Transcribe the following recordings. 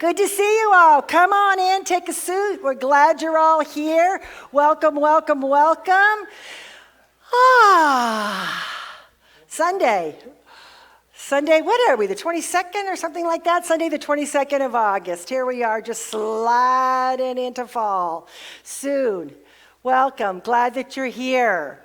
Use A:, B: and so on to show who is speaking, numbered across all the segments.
A: Good to see you all. Come on in, take a seat. We're glad you're all here. Welcome, welcome, welcome. Sunday, what are we, the 22nd or something like that? Sunday, the 22nd of August. Here we are, just sliding into fall soon. Welcome, glad that you're here.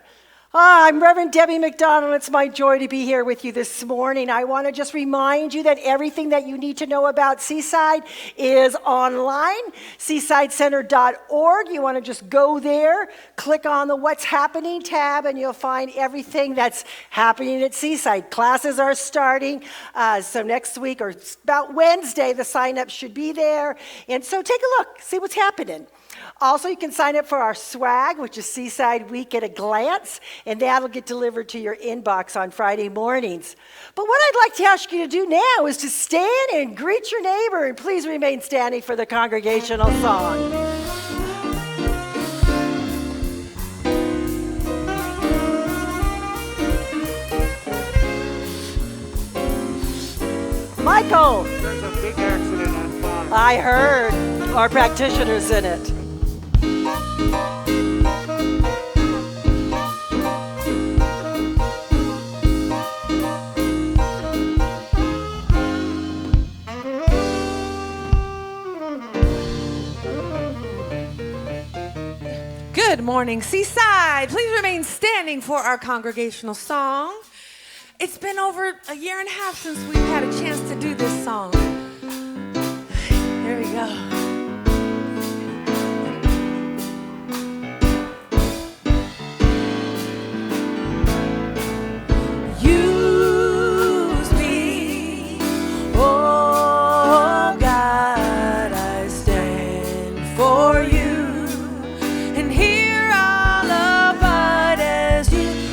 A: I'm Reverend Debbie McDonnell. It's my joy to be here with you this morning. I want to just remind you that everything that you need to know about Seaside is online, seasidecenter.org. You want to just go there, click on the What's Happening tab, and you'll find everything that's happening at Seaside. Classes are starting, so next week or about Wednesday, the sign-up should be there. And so take a look, see what's happening. Also, you can sign up for our swag, which is Seaside Week at a Glance, and that'll get delivered to your inbox on Friday mornings. But what I'd like to ask you to do now is to stand and greet your neighbor, and please remain standing for the congregational song. Michael!
B: There's a big accident on Fox.
A: I heard. Our practitioner's in it.
C: Good morning, Seaside. Please remain standing for our congregational song. It's been over a year and a half since we've had a chance to do this song. Here we go. Use me, oh God, I stand for you.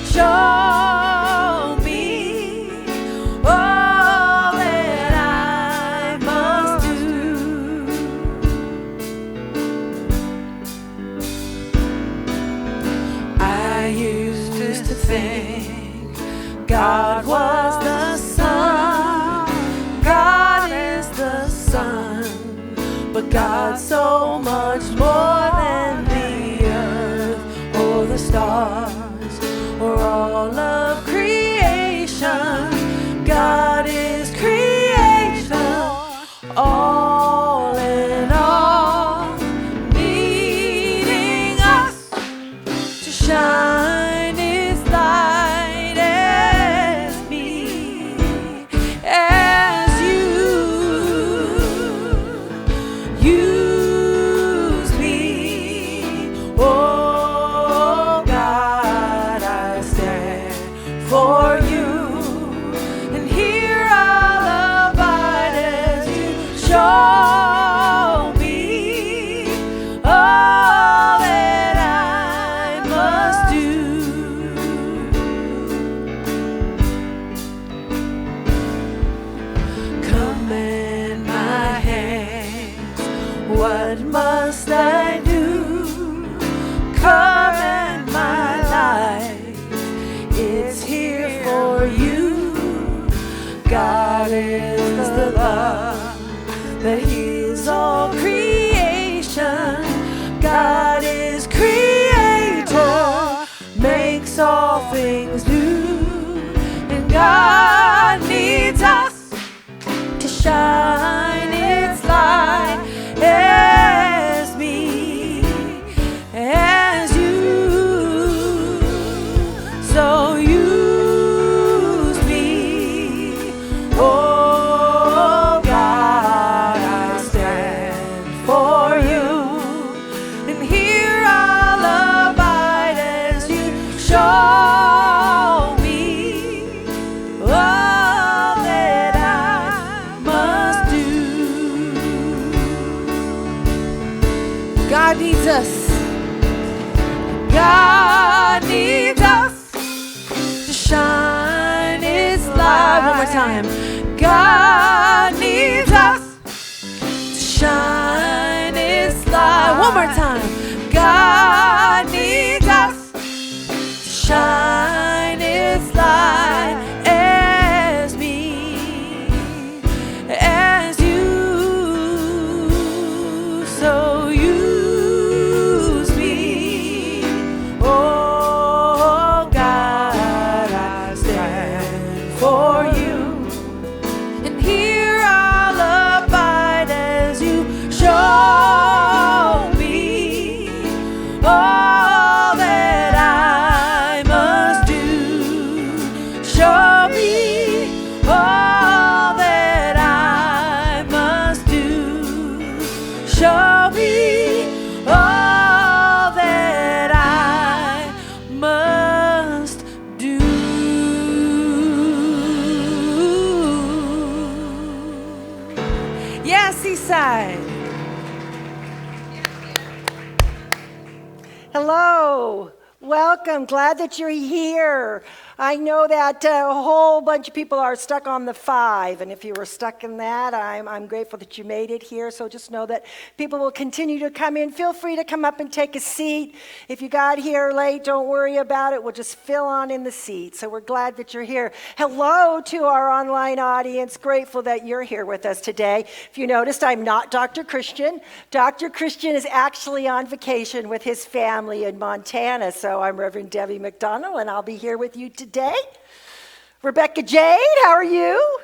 C: Show me all that I must do. I used to think God was the sun, God is the sun, but God's so much more than the earth or the stars or all of creation. God is creation, all in all, needing us to shine His light as me, as you use me, oh God, I stand for you, and here I'll abide as you show me all that I must do. Command my hands, what must I do? Command my life, it's here for you. God is the love that heals all creation. God is creator, makes all things new, and God needs us to shine its light as me, as you. So use me, oh God, I stand for you, and here I'll abide as you show me all that I must do. God needs us. God needs us to shine His light. One more time. God needs us to shine His light. One more time. God needs us to shine His light as me, as you. Seaside.
A: Hello, welcome. Glad that you're here. I know that a whole bunch of people are stuck on the 5, and if you were stuck in that, I'm grateful that you made it here. So just know that people will continue to come in. Feel free to come up and take a seat. If you got here late, don't worry about it. We'll just fill on in the seat. So we're glad that you're here. Hello to our online audience. Grateful that you're here with us today. If you noticed, I'm not Dr. Christian. Dr. Christian is actually on vacation with his family in Montana. So I'm Reverend Debbie McDonnell, and I'll be here with you today. Rebecca Jade, how are you?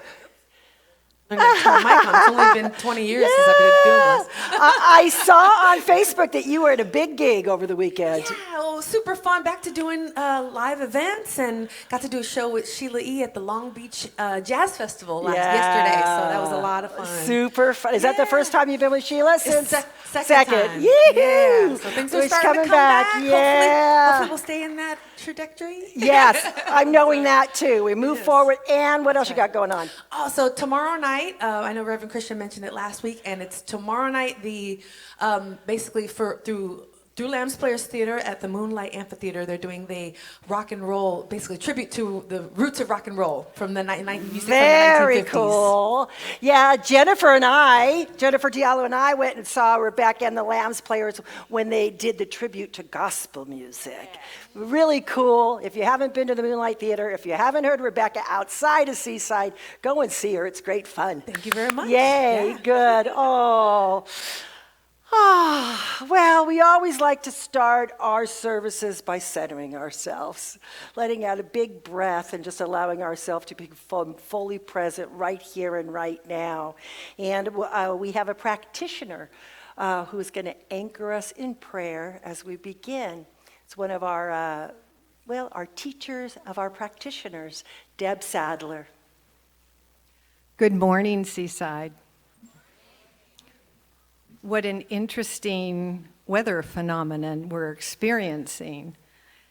C: I'm going to turn the mic on. It's only been 20 years since I've been doing this.
A: I saw on Facebook that you were at a big gig over the weekend.
C: Yeah, well, super fun. Back to doing live events, and got to do a show with Sheila E. at the Long Beach Jazz Festival yesterday. So that was a lot of fun.
A: Super fun. Is that the first time you've been with Sheila since?
C: Second time.
A: Yee-hoo!
C: Yeah. So things are
A: She's
C: starting
A: coming
C: to come back.
A: Yeah.
C: Hopefully we'll stay in that trajectory.
A: Yes, I'm knowing that too. We move forward. And what else you got going on?
C: Oh, so tomorrow night, I know Reverend Christian mentioned it last week, and it's tomorrow night. The basically through Lambs Players Theater at the Moonlight Amphitheater, they're doing the rock and roll, basically tribute to the roots of rock and roll from the music
A: Very
C: from the 1950s.
A: cool. Yeah, Jennifer Diallo and I went and saw Rebecca and the Lambs Players when they did the tribute to gospel music. Really cool. If you haven't been to the Moonlight Theater, if you haven't heard Rebecca outside of Seaside, go and see her. It's great fun.
C: Thank you very much.
A: Yay, good. Well, we always like to start our services by centering ourselves, letting out a big breath and just allowing ourselves to be fully present right here and right now. And we have a practitioner who's going to anchor us in prayer as we begin. It's one of our teachers of our practitioners, Deb Sadler.
D: Good morning, Seaside. What an interesting weather phenomenon we're experiencing.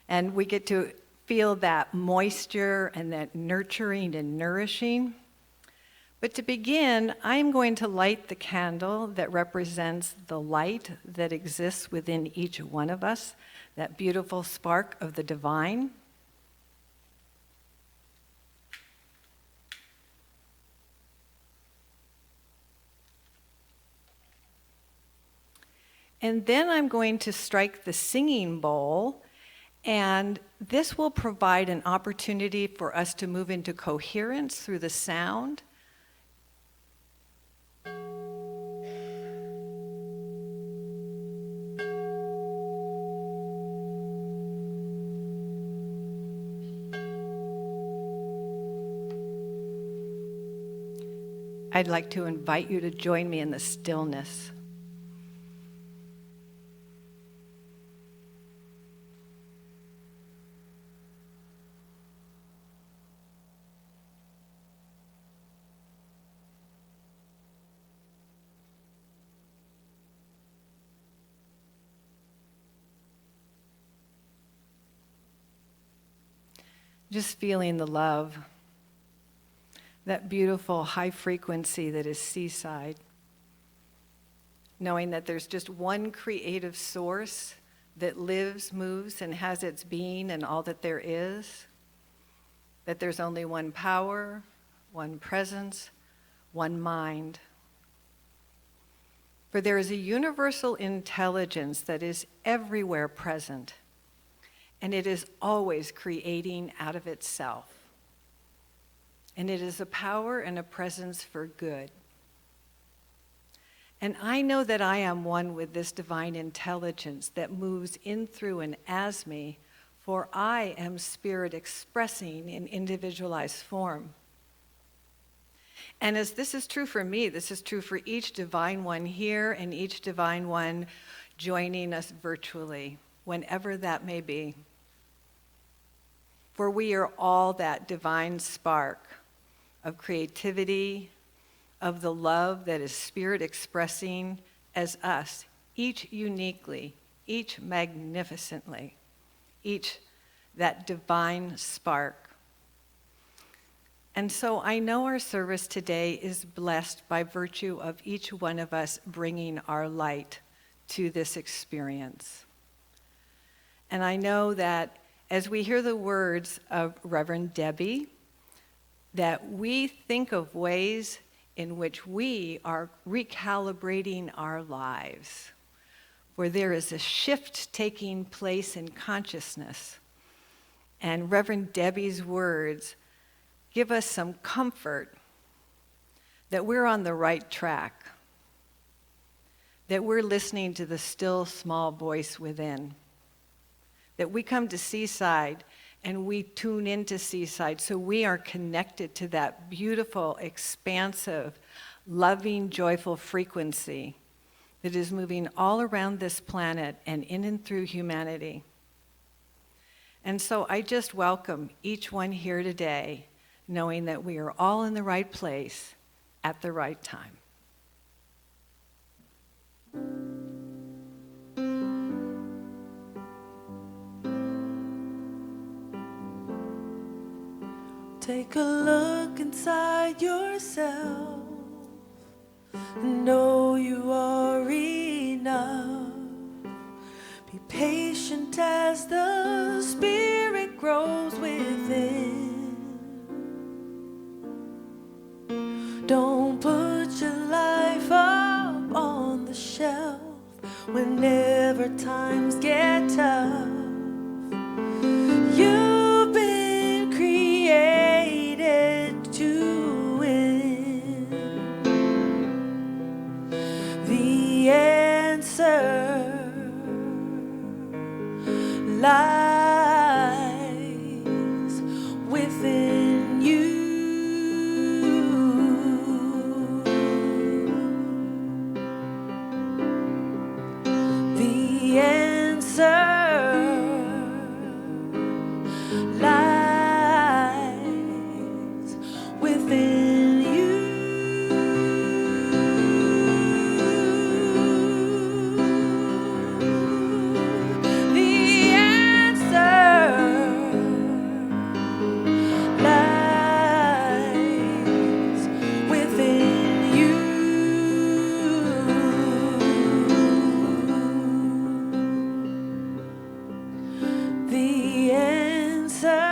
D: And we get to feel that moisture and that nurturing and nourishing. But to begin, I'm going to light the candle that represents the light that exists within each one of us, that beautiful spark of the divine. And then I'm going to strike the singing bowl, and this will provide an opportunity for us to move into coherence through the sound. I'd like to invite you to join me in the stillness. Just feeling the love, that beautiful high frequency that is Seaside. Knowing that there's just one creative source that lives, moves, and has its being in all that there is. That there's only one power, one presence, one mind. For there is a universal intelligence that is everywhere present. And it is always creating out of itself. And it is a power and a presence for good. And I know that I am one with this divine intelligence that moves in, through, and as me, for I am spirit expressing in individualized form. And as this is true for me, this is true for each divine one here and each divine one joining us virtually, whenever that may be. For we are all that divine spark of creativity, of the love that is spirit expressing as us, each uniquely, each magnificently, each that divine spark. And so I know our service today is blessed by virtue of each one of us bringing our light to this experience. And I know that as we hear the words of Reverend Debbie, that we think of ways in which we are recalibrating our lives, where there is a shift taking place in consciousness. And Reverend Debbie's words give us some comfort that we're on the right track, that we're listening to the still small voice within, that we come to Seaside and we tune into Seaside so we are connected to that beautiful, expansive, loving, joyful frequency that is moving all around this planet and in and through humanity. And so I just welcome each one here today, knowing that we are all in the right place at the right time.
C: Take a look inside yourself. Know you are enough. Be patient as the Spirit grows within. Don't put your life up on the shelf whenever times get tough. You've been created to win. The answer lies within you. The answer lies within you. The answer lies within you. The answer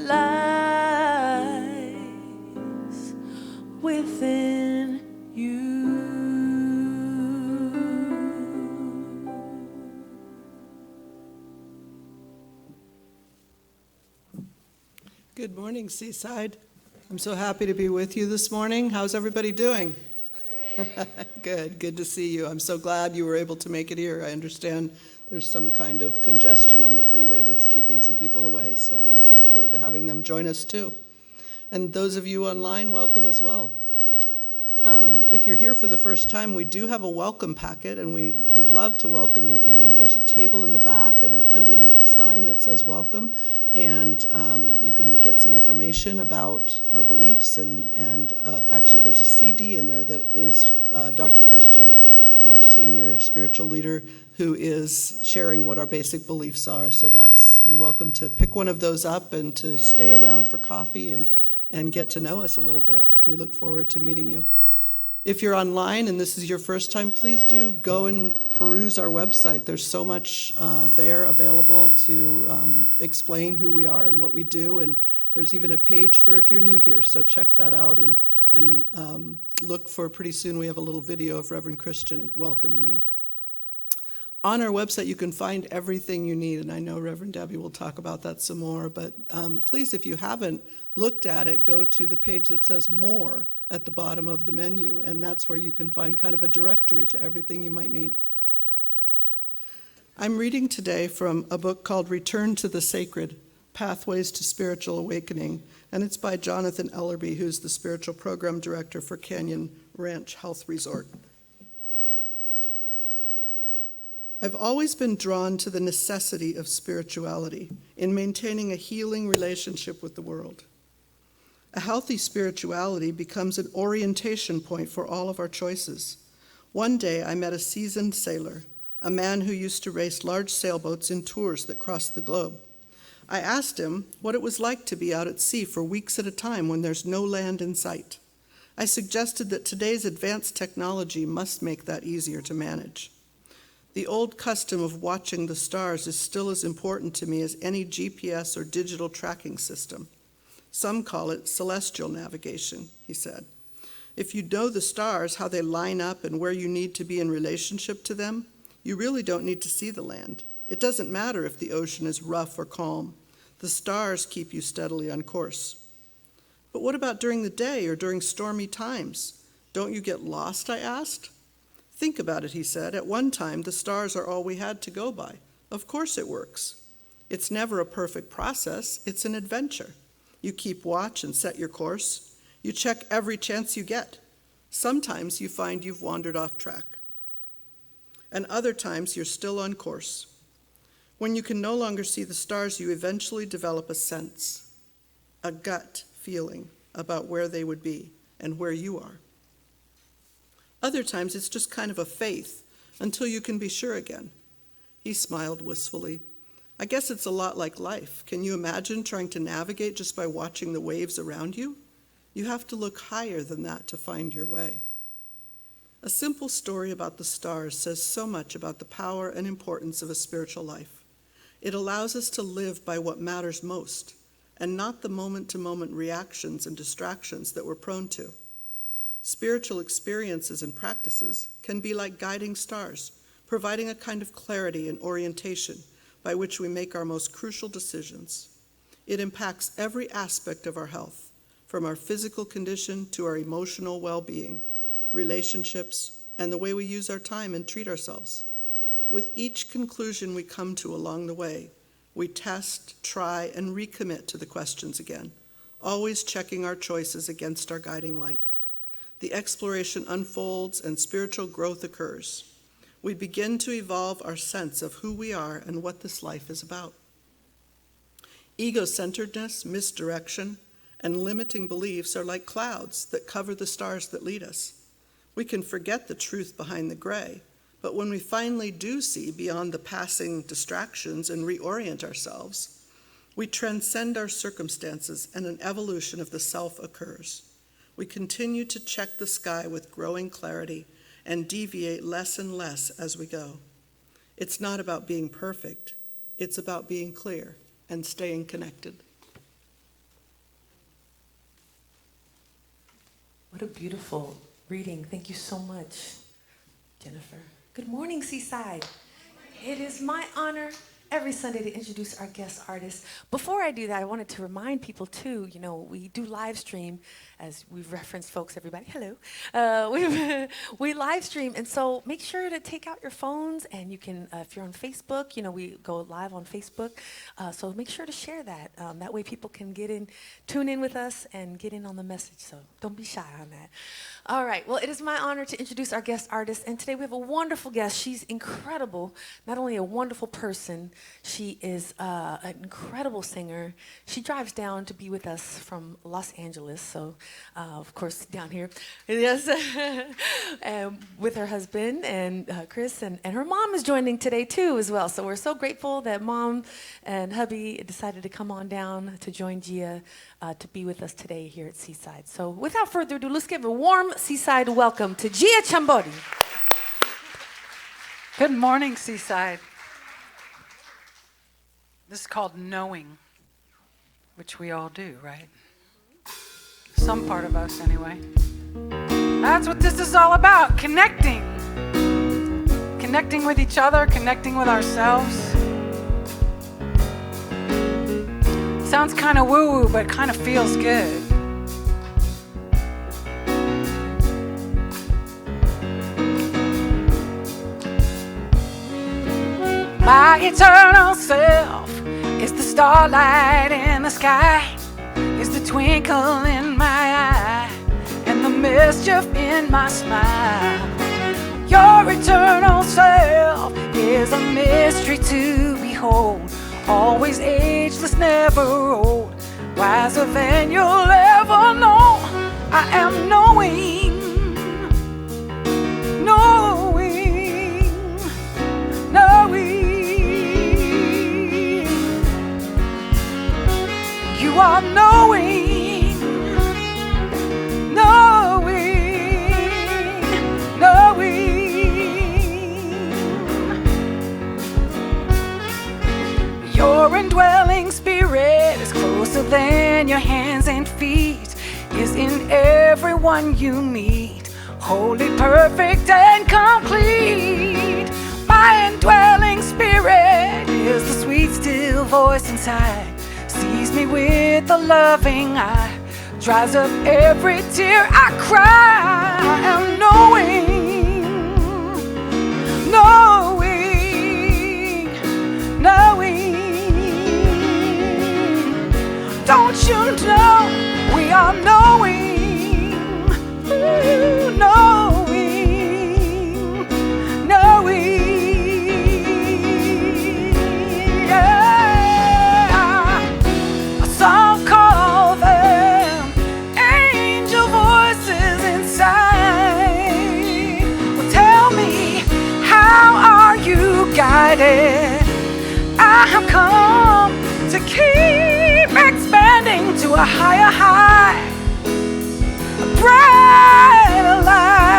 C: lies within you.
E: Good morning, Seaside. I'm so happy to be with you this morning. How's everybody doing? Good to see you. I'm so glad you were able to make it here. I understand there's some kind of congestion on the freeway that's keeping some people away, so we're looking forward to having them join us too. And those of you online, welcome as well. If you're here for the first time, we do have a welcome packet, and we would love to welcome you in. There's a table in the back and underneath the sign that says welcome, and you can get some information about our beliefs, and actually there's a CD in there that is Dr. Christian, our senior spiritual leader, who is sharing what our basic beliefs are. So you're welcome to pick one of those up and to stay around for coffee and get to know us a little bit. We look forward to meeting you. If you're online and this is your first time, please do go and peruse our website. There's so much there available to explain who we are and what we do, and there's even a page for if you're new here. So check that out and look for, pretty soon we have a little video of Reverend Christian welcoming you. On our website, you can find everything you need, and I know Reverend Debbie will talk about that some more, but please, if you haven't looked at it, go to the page that says More at the bottom of the menu, and that's where you can find kind of a directory to everything you might need. I'm reading today from a book called Return to the Sacred, Pathways to Spiritual Awakening, and it's by Jonathan Ellerby, who's the spiritual program director for Canyon Ranch Health Resort. I've always been drawn to the necessity of spirituality in maintaining a healing relationship with the world. A healthy spirituality becomes an orientation point for all of our choices. One day I met a seasoned sailor, a man who used to race large sailboats in tours that crossed the globe. I asked him what it was like to be out at sea for weeks at a time when there's no land in sight. I suggested that today's advanced technology must make that easier to manage. The old custom of watching the stars is still as important to me as any GPS or digital tracking system. Some call it celestial navigation, he said. If you know the stars, how they line up and where you need to be in relationship to them, you really don't need to see the land. It doesn't matter if the ocean is rough or calm. The stars keep you steadily on course. But what about during the day or during stormy times? Don't you get lost, I asked. Think about it, he said. At one time, the stars are all we had to go by. Of course it works. It's never a perfect process. It's an adventure. You keep watch and set your course. You check every chance you get. Sometimes you find you've wandered off track. And other times you're still on course. When you can no longer see the stars, you eventually develop a sense, a gut feeling about where they would be and where you are. Other times it's just kind of a faith until you can be sure again. He smiled wistfully. I guess it's a lot like life. Can you imagine trying to navigate just by watching the waves around you? You have to look higher than that to find your way. A simple story about the stars says so much about the power and importance of a spiritual life. It allows us to live by what matters most, and not the moment-to-moment reactions and distractions that we're prone to. Spiritual experiences and practices can be like guiding stars, providing a kind of clarity and orientation by which we make our most crucial decisions. It impacts every aspect of our health, from our physical condition to our emotional well-being, relationships, and the way we use our time and treat ourselves. With each conclusion we come to along the way, we test, try, and recommit to the questions again, always checking our choices against our guiding light. The exploration unfolds and spiritual growth occurs. We begin to evolve our sense of who we are and what this life is about. Ego-centeredness, misdirection, and limiting beliefs are like clouds that cover the stars that lead us. We can forget the truth behind the gray, but when we finally do see beyond the passing distractions and reorient ourselves, we transcend our circumstances and an evolution of the self occurs. We continue to check the sky with growing clarity and deviate less and less as we go. It's not about being perfect. It's about being clear and staying connected.
C: What a beautiful reading. Thank you so much, Jennifer. Good morning, Seaside. It is my honor every Sunday to introduce our guest artist. Before I do that, I wanted to remind people too, we do live stream, as we've referenced folks, everybody, hello. We live stream, and so make sure to take out your phones, and you can, if you're on Facebook, we go live on Facebook, so make sure to share that. That way people can tune in with us and get in on the message, so don't be shy on that. All right, well, it is my honor to introduce our guest artist, and today we have a wonderful guest. She's incredible, not only a wonderful person, she is an incredible singer. She drives down to be with us from Los Angeles, so of course down here, yes, with her husband and Chris, and her mom is joining today too as well. So we're so grateful that Mom and hubby decided to come on down to join Gia to be with us today here at Seaside. So without further ado, let's give a warm Seaside welcome to Gia Ciambotti.
F: Good morning, Seaside. This is called knowing, which we all do, right? Some part of us, anyway. That's what this is all about, connecting. Connecting with each other, connecting with ourselves. Sounds kind of woo-woo, but kind of feels good. My eternal self is the starlight in the sky, is the twinkle in my eye, and the mischief in my smile. Your eternal self is a mystery to behold, always ageless, never old, wiser than you'll ever know. I am knowing. one you meet, holy, perfect, and complete. My indwelling spirit is the sweet, still voice inside, sees me with a loving eye, dries up every tear I cry. I am knowing, don't you know we are knowing, ooh, knowing, yeah. A song called them angel voices inside. Well, tell me, how are you guided? I have come to keep expanding to a higher high, a brighter light.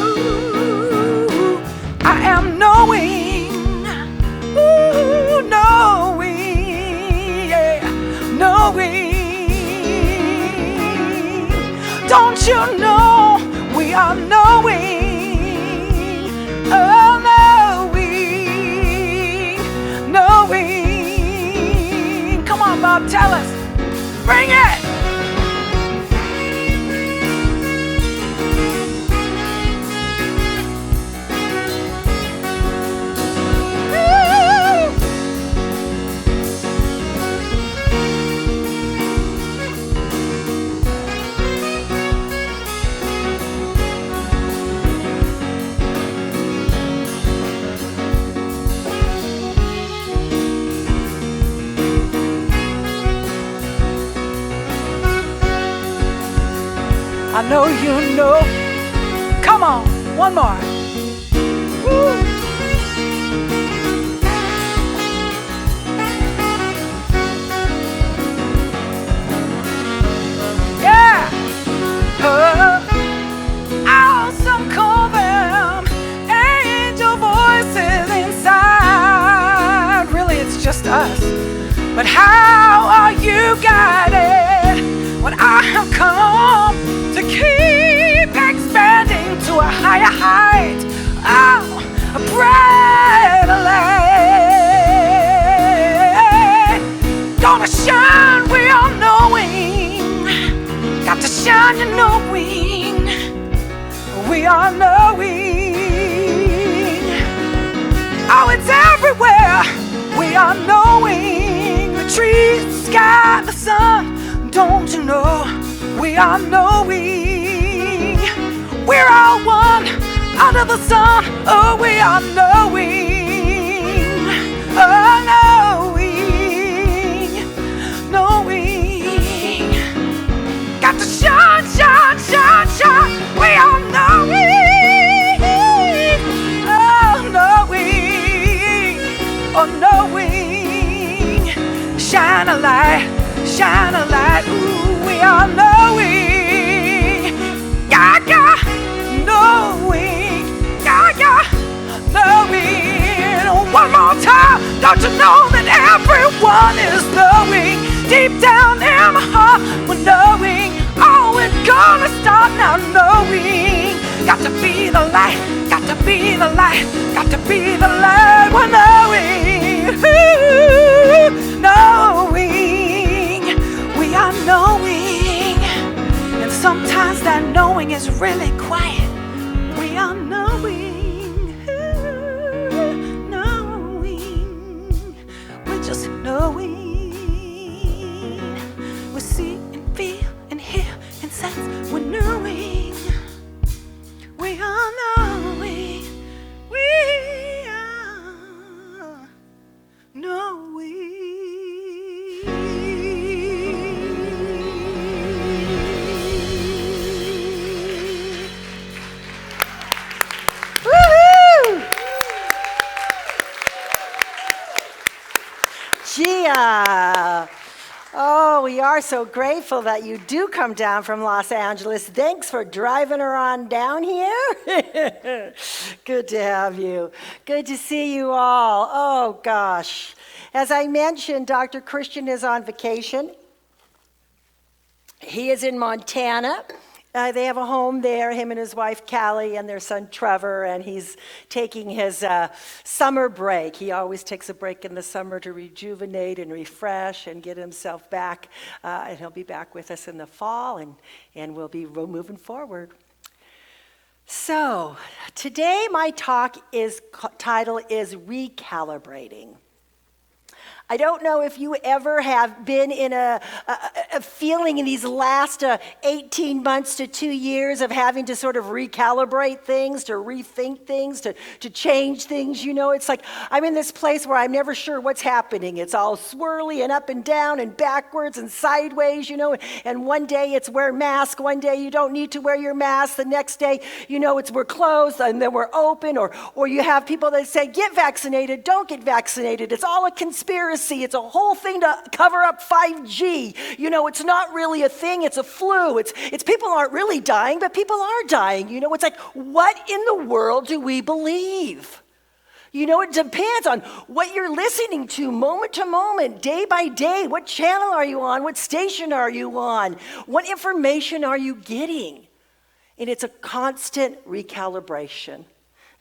F: Ooh, I am knowing, ooh, knowing, yeah, knowing. Don't you know we are knowing, oh, knowing. Come on, Bob, tell us. Bring it. I know you know. Come on, one more. Woo. Yeah. Awesome, call them angel voices inside. Really, it's just us. But how are you guided when I have come to keep expanding to a higher height, oh, a brighter light? Gonna shine, we are knowing. Got to shine, you knowing. We are knowing. Oh, it's everywhere. We are knowing. The trees, the sky, the sun. Don't you know? We are knowing. We're all one under the sun. Oh, we are knowing. Oh, knowing. Got to shine, shine, shine, shine. We are knowing. Oh, knowing. Oh, knowing. Shine a light. Shine a light, ooh, we are knowing, yeah, yeah, knowing, yeah, yeah, knowing. One more time, don't you know that everyone is knowing? Deep down in my heart, we're knowing. Oh, we're gonna start now knowing. Got to be the light, got to be the light, got to be the light. We're knowing, ooh, knowing. We are knowing, and sometimes that knowing is really quiet. We are knowing, knowing, we're just knowing. We see and feel and hear and sense. We're knowing, we are knowing, we are knowing.
A: Gia. Oh, we are so grateful that you do come down from Los Angeles. Thanks for driving her on down here. Good to have you. Good to see you all. Oh, gosh. As I mentioned, Dr. Christian is on vacation. He is in Montana. They have a home there, him and his wife Callie and their son Trevor, and he's taking his summer break. He always takes a break in the summer to rejuvenate and refresh and get himself back, and he'll be back with us in the fall, and we'll be moving forward. So, today my title is Recalibrating. I don't know if you ever have been in a feeling in these last 18 months to 2 years of having to sort of recalibrate things, to rethink things, to change things. You know, it's like I'm in this place where I'm never sure what's happening. It's all swirly and up and down and backwards and sideways, you know, and one day it's wear mask, one day you don't need to wear your mask, the next day, you know, it's we're closed and then we're open, or you have people that say, get vaccinated, don't get vaccinated. It's all a conspiracy. It's a whole thing to cover up 5G. You know, it's not really a thing. It's a flu. It's people aren't really dying, but people are dying. You know, it's like, what in the world do we believe? You know, it depends on what you're listening to moment to moment, day by day. What channel are you on? What station are you on? What information are you getting? And it's a constant recalibration.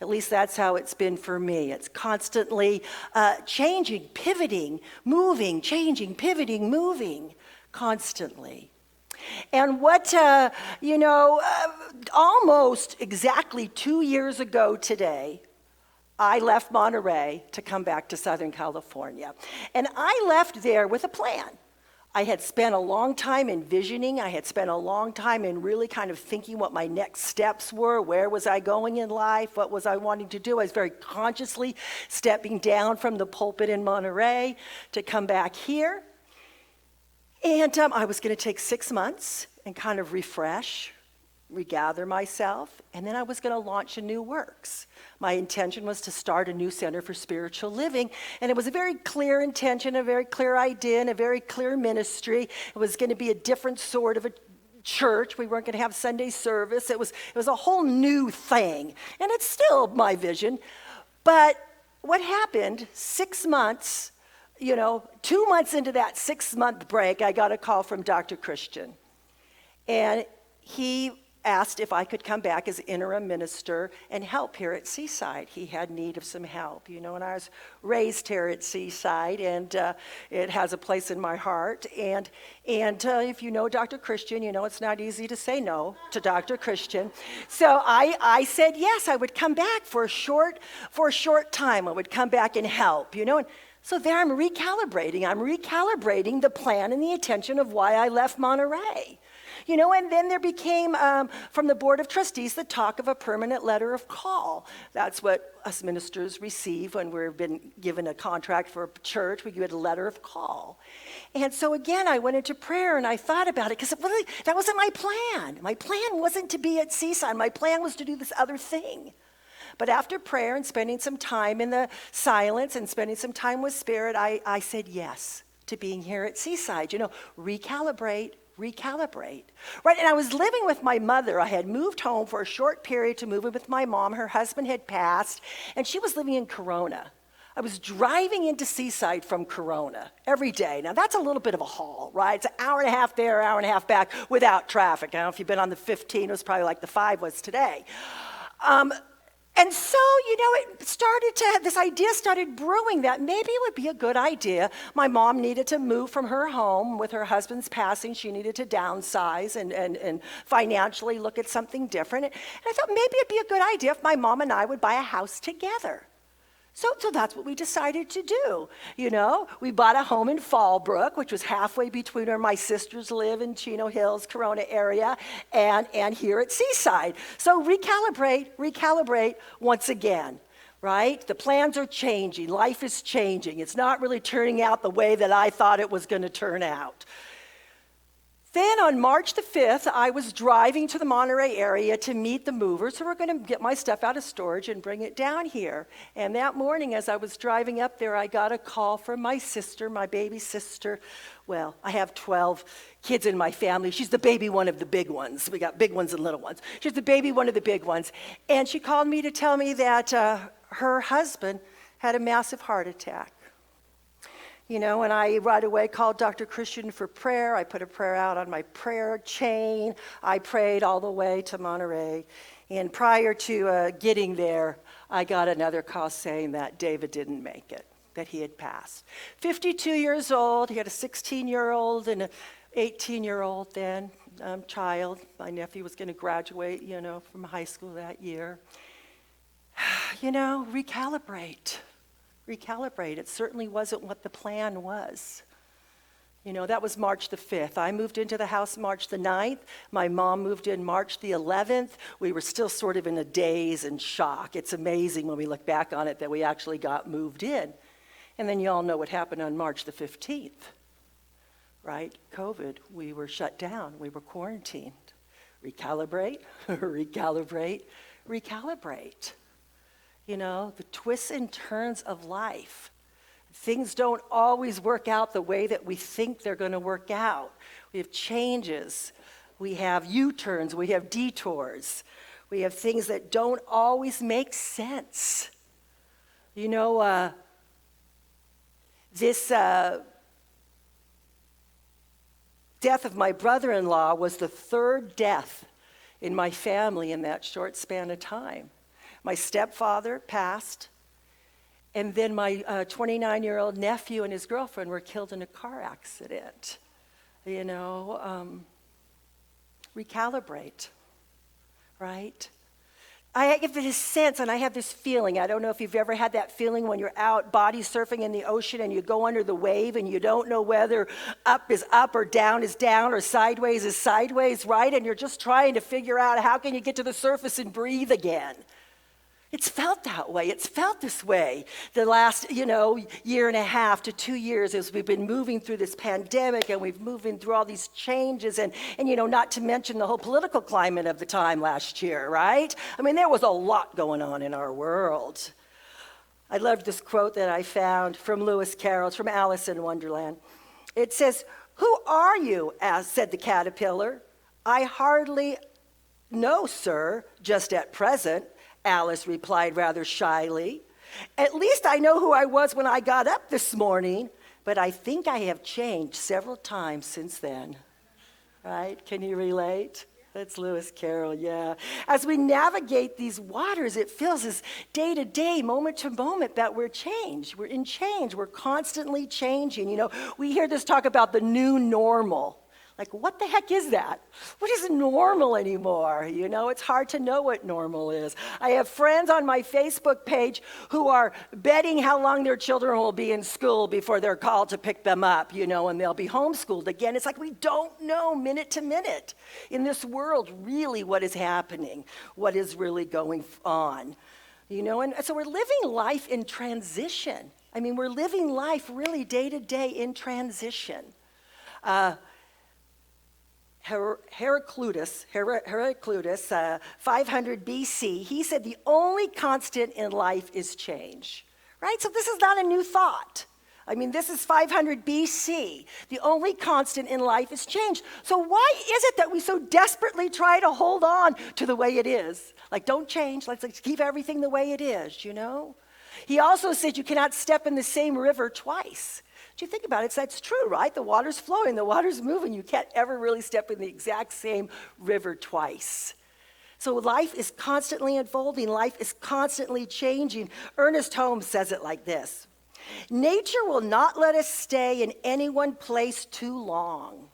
A: At least that's how it's been for me. It's constantly changing, pivoting, moving, changing, pivoting, moving, constantly. And what, almost exactly 2 years ago today, I left Monterey to come back to Southern California. And I left there with a plan. I had spent a long time envisioning. I had spent a long time in really kind of thinking what my next steps were. Where was I going in life? What was I wanting to do? I was very consciously stepping down from the pulpit in Monterey to come back here. And I was going to take 6 months and kind of refresh, regather myself, and then I was going to launch a new works. My intention was to start a new center for spiritual living, and it was a very clear intention, a very clear idea, and a very clear ministry. It was going to be a different sort of a church. We weren't going to have Sunday service. It was a whole new thing, and it's still my vision. But what happened, 6 months, 2 months into that 6-month break, I got a call from Dr. Christian, and he asked if I could come back as interim minister and help here at Seaside. He had need of some help, and I was raised here at Seaside, and it has a place in my heart. And if you know Dr. Christian, it's not easy to say no to Dr. Christian. So I said yes, I would come back for a short time. I would come back and help, And so there I'm recalibrating. I'm recalibrating the plan and the intention of why I left Monterey. And then there became, from the Board of Trustees, the talk of a permanent letter of call. That's what us ministers receive when we've been given a contract for a church. We get a letter of call. And so again, I went into prayer and I thought about it, because that wasn't my plan. My plan wasn't to be at Seaside. My plan was to do this other thing. But after prayer and spending some time in the silence and spending some time with Spirit, I said yes to being here at Seaside. Recalibrate. Right, and I was living with my mother. I had moved home for a short period to move in with my mom. Her husband had passed, and she was living in Corona. I was driving into Seaside from Corona every day. Now, that's a little bit of a haul, right? It's an hour and a half there, hour and a half back without traffic. I don't know if you've been on the 15, it was probably like the 5 was today. And so, this idea started brewing that maybe it would be a good idea. My mom needed to move from her home with her husband's passing. She needed to downsize and financially look at something different. And I thought maybe it'd be a good idea if my mom and I would buy a house together. So that's what we decided to do. We bought a home in Fallbrook, which was halfway between where my sisters live in Chino Hills, Corona area, and here at Seaside. So recalibrate once again, right? The plans are changing. Life is changing. It's not really turning out the way that I thought it was going to turn out. Then on March the 5th, I was driving to the Monterey area to meet the movers who were going to get my stuff out of storage and bring it down here. And that morning, as I was driving up there, I got a call from my sister, my baby sister. Well, I have 12 kids in my family. She's the baby one of the big ones. We got big ones and little ones. She's the baby one of the big ones. And she called me to tell me that her husband had a massive heart attack. And I right away called Dr. Christian for prayer. I put a prayer out on my prayer chain. I prayed all the way to Monterey. And prior to getting there, I got another call saying that David didn't make it, that he had passed. 52 years old. He had a 16-year-old and an 18-year-old then, child. My nephew was going to graduate, from high school that year. Recalibrate. Recalibrate. It certainly wasn't what the plan was. That was March the 5th. I moved into the house March the 9th. My mom moved in March the 11th. We were still sort of in a daze and shock. It's amazing when we look back on it that we actually got moved in. And then you all know what happened on March the 15th, right? COVID. We were shut down. We were quarantined. Recalibrate, recalibrate, recalibrate. The twists and turns of life. Things don't always work out the way that we think they're going to work out. We have changes. We have U-turns. We have detours. We have things that don't always make sense. This death of my brother-in-law was the third death in my family in that short span of time. My stepfather passed, and then my 29-year-old nephew and his girlfriend were killed in a car accident. Recalibrate, right? I have this sense, and I have this feeling. I don't know if you've ever had that feeling when you're out body surfing in the ocean and you go under the wave and you don't know whether up is up or down is down or sideways is sideways, right? And you're just trying to figure out how can you get to the surface and breathe again. It's felt that way. It's felt this way the last, year and a half to 2 years as we've been moving through this pandemic and we've moving through all these changes and not to mention the whole political climate of the time last year, right? I mean, there was a lot going on in our world. I loved this quote that I found from Lewis Carroll. It's from Alice in Wonderland. It says, "Who are you?" said the caterpillar. "I hardly know, sir, just at present," Alice replied rather shyly. "At least I know who I was when I got up this morning, but I think I have changed several times since then." Right? Can you relate? That's Lewis Carroll, yeah. As we navigate these waters, it feels as day to day, moment to moment, that we're changed. We're in change. We're constantly changing. We hear this talk about the new normal. Like, what the heck is that? What is normal anymore? It's hard to know what normal is. I have friends on my Facebook page who are betting how long their children will be in school before they're called to pick them up, and they'll be homeschooled again. It's like we don't know minute to minute in this world really what is happening, what is really going on, and so we're living life in transition. I mean, we're living life really day to day in transition. Heraclitus, 500 BC, he said the only constant in life is change, right? So this is not a new thought. I mean, this is 500 BC. The only constant in life is change. So why is it that we so desperately try to hold on to the way it is? Like, don't change, let's keep everything the way it is, He also said you cannot step in the same river twice. You think about it, that's true, right? The water's flowing, the water's moving. You can't ever really step in the exact same river twice. So life is constantly unfolding. Life is constantly changing. Ernest Holmes says it like this: "Nature will not let us stay in any one place too long.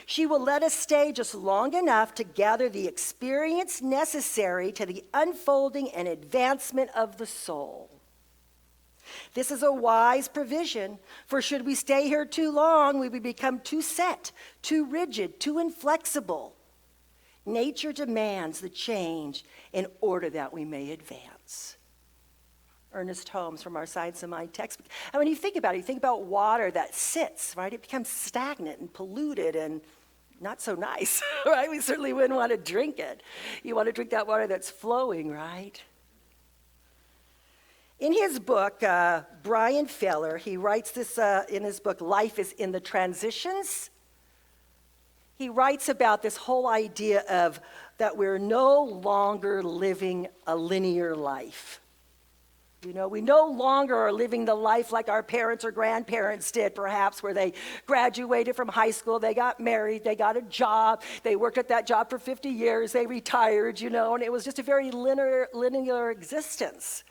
A: She will let us stay just long enough to gather the experience necessary to the unfolding and advancement of the soul. This is a wise provision, for should we stay here too long, we would become too set, too rigid, too inflexible. Nature demands the change in order that we may advance." Ernest Holmes from our Science of Mind textbook. And when you think about it, you think about water that sits, right? It becomes stagnant and polluted and not so nice, right? We certainly wouldn't want to drink it. You want to drink that water that's flowing, right? In his book, Brian Feller, he writes this in his book, Life is in the Transitions. He writes about this whole idea of that we're no longer living a linear life. You know, we no longer are living the life like our parents or grandparents did, perhaps, where they graduated from high school, they got married, they got a job, they worked at that job for 50 years, they retired, you know, and it was just a very linear existence.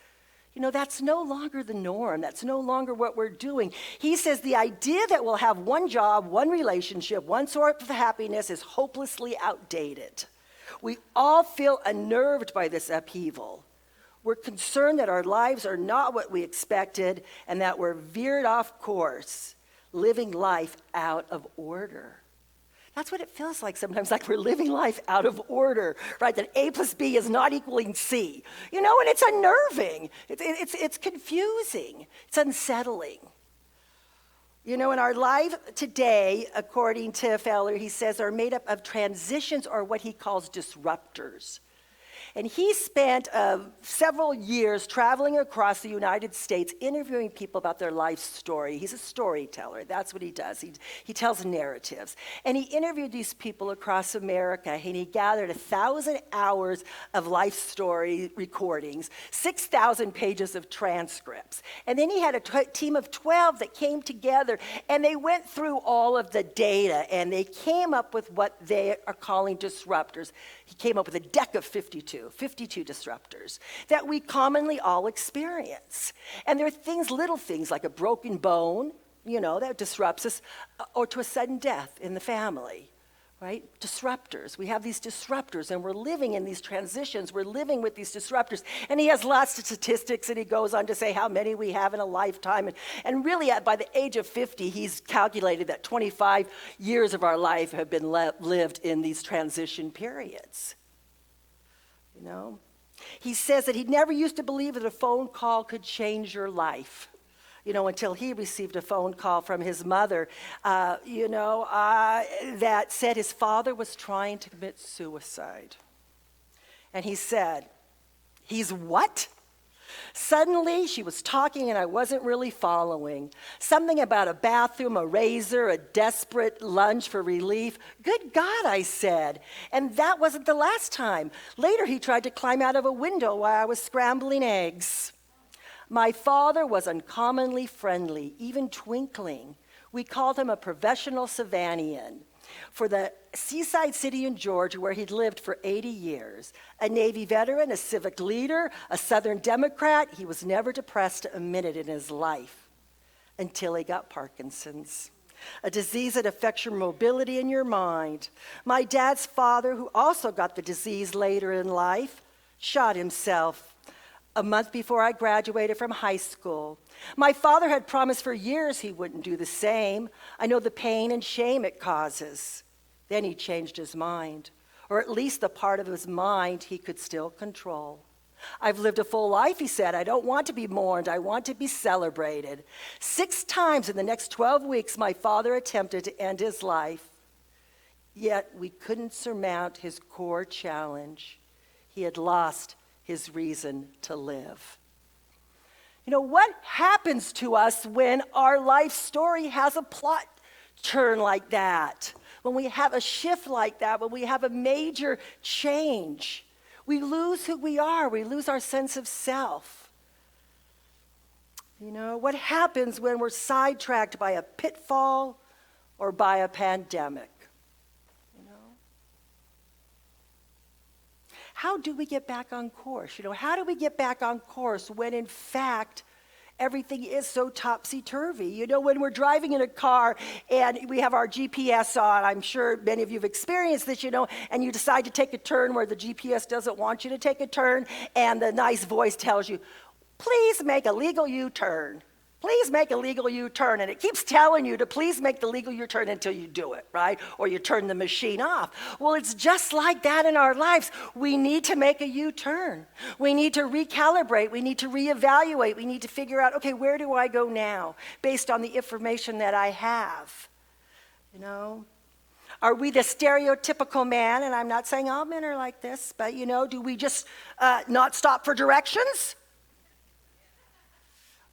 A: You know, that's no longer the norm. That's no longer what we're doing. He says the idea that we'll have one job, one relationship, one sort of happiness is hopelessly outdated. We all feel unnerved by this upheaval. We're concerned that our lives are not what we expected and that we're veered off course, living life out of order. That's what it feels like sometimes, like we're living life out of order, right? That A plus B is not equaling C, you know, and it's unnerving. It's confusing. It's unsettling. You know, in our life today, according to Fowler, he says, are made up of transitions or what he calls disruptors. And he spent several years traveling across the United States, interviewing people about their life story. He's a storyteller. That's what he does. He tells narratives. And he interviewed these people across America, and he gathered 1,000 hours of life story recordings, 6,000 pages of transcripts. And then he had a team of 12 that came together, and they went through all of the data, and they came up with what they are calling disruptors. He came up with a deck of 52 disruptors that we commonly all experience. And there are things, little things like a broken bone, you know, that disrupts us, or to a sudden death in the family, right? Disruptors. We have these disruptors, and we're living in these transitions. We're living with these disruptors. And he has lots of statistics, and he goes on to say how many we have in a lifetime. And really, by the age of 50, he's calculated that 25 years of our life have been lived in these transition periods. You know, he says that he never used to believe that a phone call could change your life, you know, until he received a phone call from his mother, that said his father was trying to commit suicide. And he said, he's what? Suddenly, she was talking and I wasn't really following. Something about a bathroom, a razor, a desperate lunge for relief. Good God, I said. And that wasn't the last time. Later, he tried to climb out of a window while I was scrambling eggs. My father was uncommonly friendly, even twinkling. We called him a professional Savannian. For the Seaside city in Georgia, where he'd lived for 80 years, a Navy veteran, a civic leader, a Southern Democrat, he was never depressed a minute in his life until he got Parkinson's, a disease that affects your mobility and your mind. My dad's father, who also got the disease later in life, shot himself a month before I graduated from high school. My father had promised for years he wouldn't do the same. I know the pain and shame it causes. Then he changed his mind, or at least the part of his mind he could still control. I've lived a full life, he said. I don't want to be mourned. I want to be celebrated. 6 times in the next 12 weeks, my father attempted to end his life. Yet we couldn't surmount his core challenge. He had lost his reason to live. You know, what happens to us when our life story has a plot turn like that? When we have a shift like that, when we have a major change, we lose who we are. We lose our sense of self. You know, what happens when we're sidetracked by a pitfall or by a pandemic? How do we get back on course? You know, how do we get back on course when in fact everything is so topsy-turvy? You know, when we're driving in a car and we have our GPS on, I'm sure many of you have experienced this, you know, and you decide to take a turn where the GPS doesn't want you to take a turn, and the nice voice tells you, please make a legal U-turn. Please make a legal U-turn. And it keeps telling you to please make the legal U-turn until you do it, right? Or you turn the machine off. Well, it's just like that in our lives. We need to make a U-turn. We need to recalibrate. We need to reevaluate. We need to figure out, okay, where do I go now based on the information that I have? You know? Are we the stereotypical man? And I'm not saying all men are like this, but, you know, do we just not stop for directions?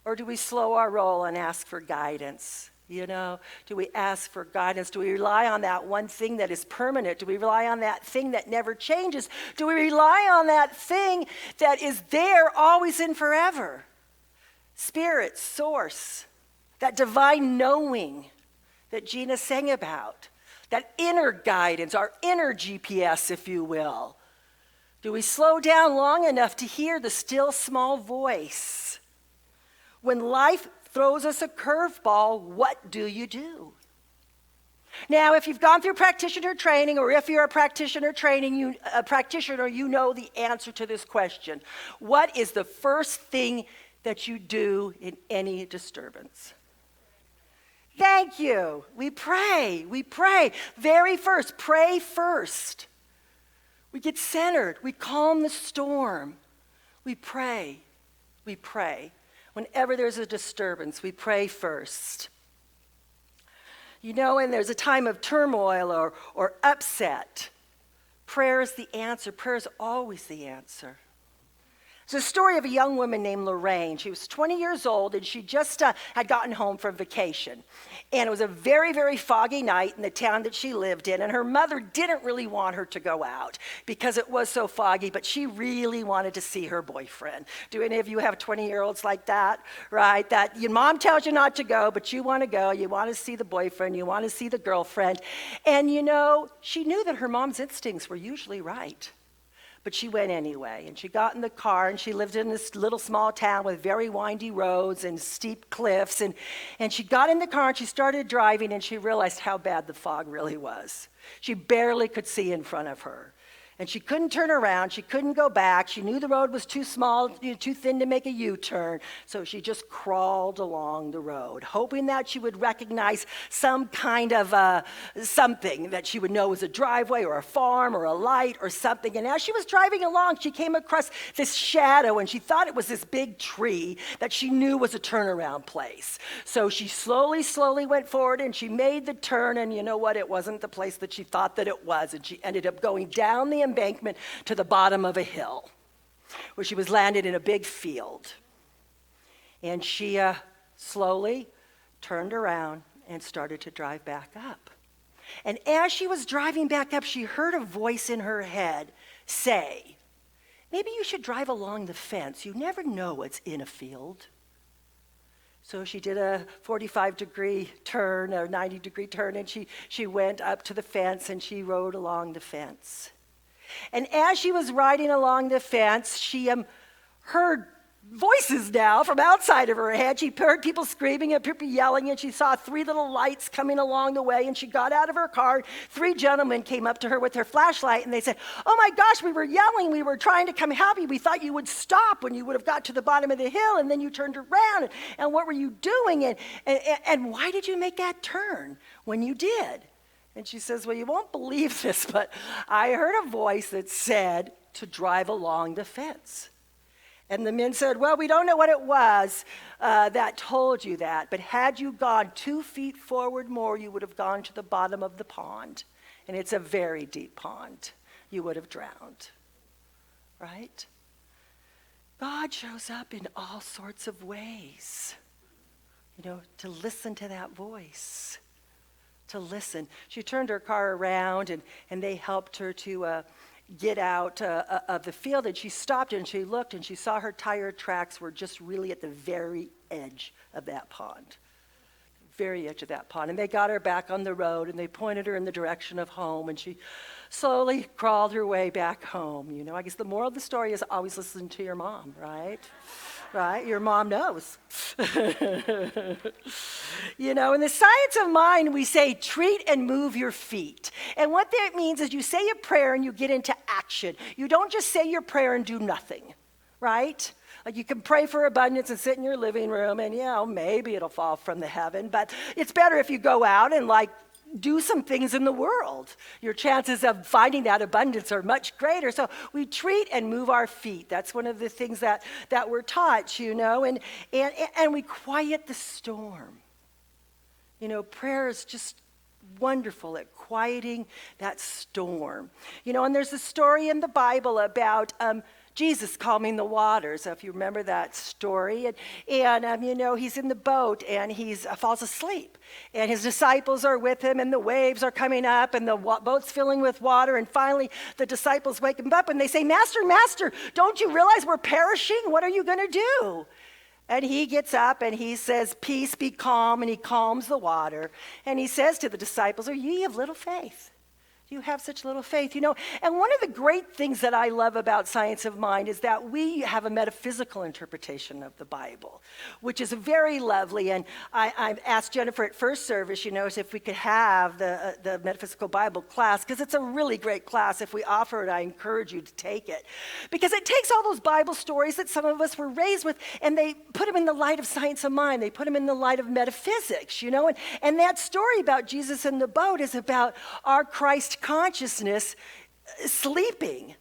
A: Or do we slow our roll and ask for guidance? You know, do we ask for guidance? Do we rely on that one thing that is permanent? Do we rely on that thing that never changes? Do we rely on that thing that is there always and forever? Spirit, source, that divine knowing that Gina sang about, that inner guidance, our inner GPS, if you will. Do we slow down long enough to hear the still small voice? When life throws us a curveball, what do you do? Now, if you've gone through practitioner training, or if you're a practitioner, you know the answer to this question. What is the first thing that you do in any disturbance? Thank you. We pray. We pray. Very first, pray first. We get centered. We calm the storm. We pray. We pray. Whenever there's a disturbance, we pray first. You know, when there's a time of turmoil or upset, prayer is the answer. Prayer is always the answer. It's a story of a young woman named Lorraine. She was 20 years old, and she just had gotten home from vacation. And it was a very, very foggy night in the town that she lived in, and her mother didn't really want her to go out because it was so foggy, but she really wanted to see her boyfriend. Do any of you have 20-year-olds like that, right? That your mom tells you not to go, but you want to go. You want to see the boyfriend. You want to see the girlfriend. And, you know, she knew that her mom's instincts were usually right. But she went anyway, and she got in the car, and she lived in this little small town with very windy roads and steep cliffs, and she got in the car, and she started driving, and she realized how bad the fog really was. She barely could see in front of her, and she couldn't turn around. She couldn't go back. She knew the road was too small, too thin to make a U-turn, so she just crawled along the road, hoping that she would recognize some kind of something that she would know was a driveway or a farm or a light or something. And as she was driving along, she came across this shadow, and she thought it was this big tree that she knew was a turnaround place. So she slowly went forward, and she made the turn, and you know what? It wasn't the place that she thought that it was, and she ended up going down the embankment to the bottom of a hill, where she was landed in a big field. And she slowly turned around and started to drive back up. And as she was driving back up, she heard a voice in her head say, "Maybe you should drive along the fence. You never know what's in a field." So she did a 45-degree turn, or 90-degree turn, and she went up to the fence, and she rode along the fence. And as she was riding along the fence, she heard voices now from outside of her head. She heard people screaming and people yelling, and she saw 3 little lights coming along the way, and she got out of her car. 3 gentlemen came up to her with their flashlight, and they said, "Oh my gosh, we were yelling. We were trying to come help you. We thought you would stop when you would have got to the bottom of the hill, and then you turned around, and what were you doing? And why did you make that turn when you did?" And she says, "Well, you won't believe this, but I heard a voice that said to drive along the fence." And the men said, "Well, we don't know what it was that told you that, but had you gone 2 feet forward more, you would have gone to the bottom of the pond. And it's a very deep pond. You would have drowned." Right? God shows up in all sorts of ways, you know, to listen to that voice. To listen. She turned her car around, and they helped her to get out of the field, and she stopped and she looked, and she saw her tire tracks were just really at the very edge of that pond. Very edge of that pond. And they got her back on the road, and they pointed her in the direction of home, and she slowly crawled her way back home. You know, I guess the moral of the story is always listen to your mom, right? Right? Your mom knows. You know, in the science of mind, we say treat and move your feet. And what that means is you say a prayer and you get into action. You don't just say your prayer and do nothing, right? Like you can pray for abundance and sit in your living room and, you know, maybe it'll fall from the heaven. But it's better if you go out and like do some things in the world. Your chances of finding that abundance are much greater. So we treat and move our feet. That's one of the things that we're taught, you know, and we quiet the storm. You know, prayer is just wonderful at quieting that storm. You know, and there's a story in the Bible about Jesus calming the waters, if you remember that story. And you know, he's in the boat and he falls asleep. And his disciples are with him and the waves are coming up and the boat's filling with water. And finally, the disciples wake him up and they say, Master, don't you realize we're perishing? What are you going to do? And he gets up and he says, peace, be calm, and he calms the water. And he says to the disciples, are ye of little faith? You have such little faith, And one of the great things that I love about Science of Mind is that we have a metaphysical interpretation of the Bible, which is very lovely. And I asked Jennifer at first service, if we could have the metaphysical Bible class, because it's a really great class. If we offer it, I encourage you to take it. Because it takes all those Bible stories that some of us were raised with, and they put them in the light of Science of Mind. They put them in the light of metaphysics, And that story about Jesus in the boat is about our Christ consciousness sleeping,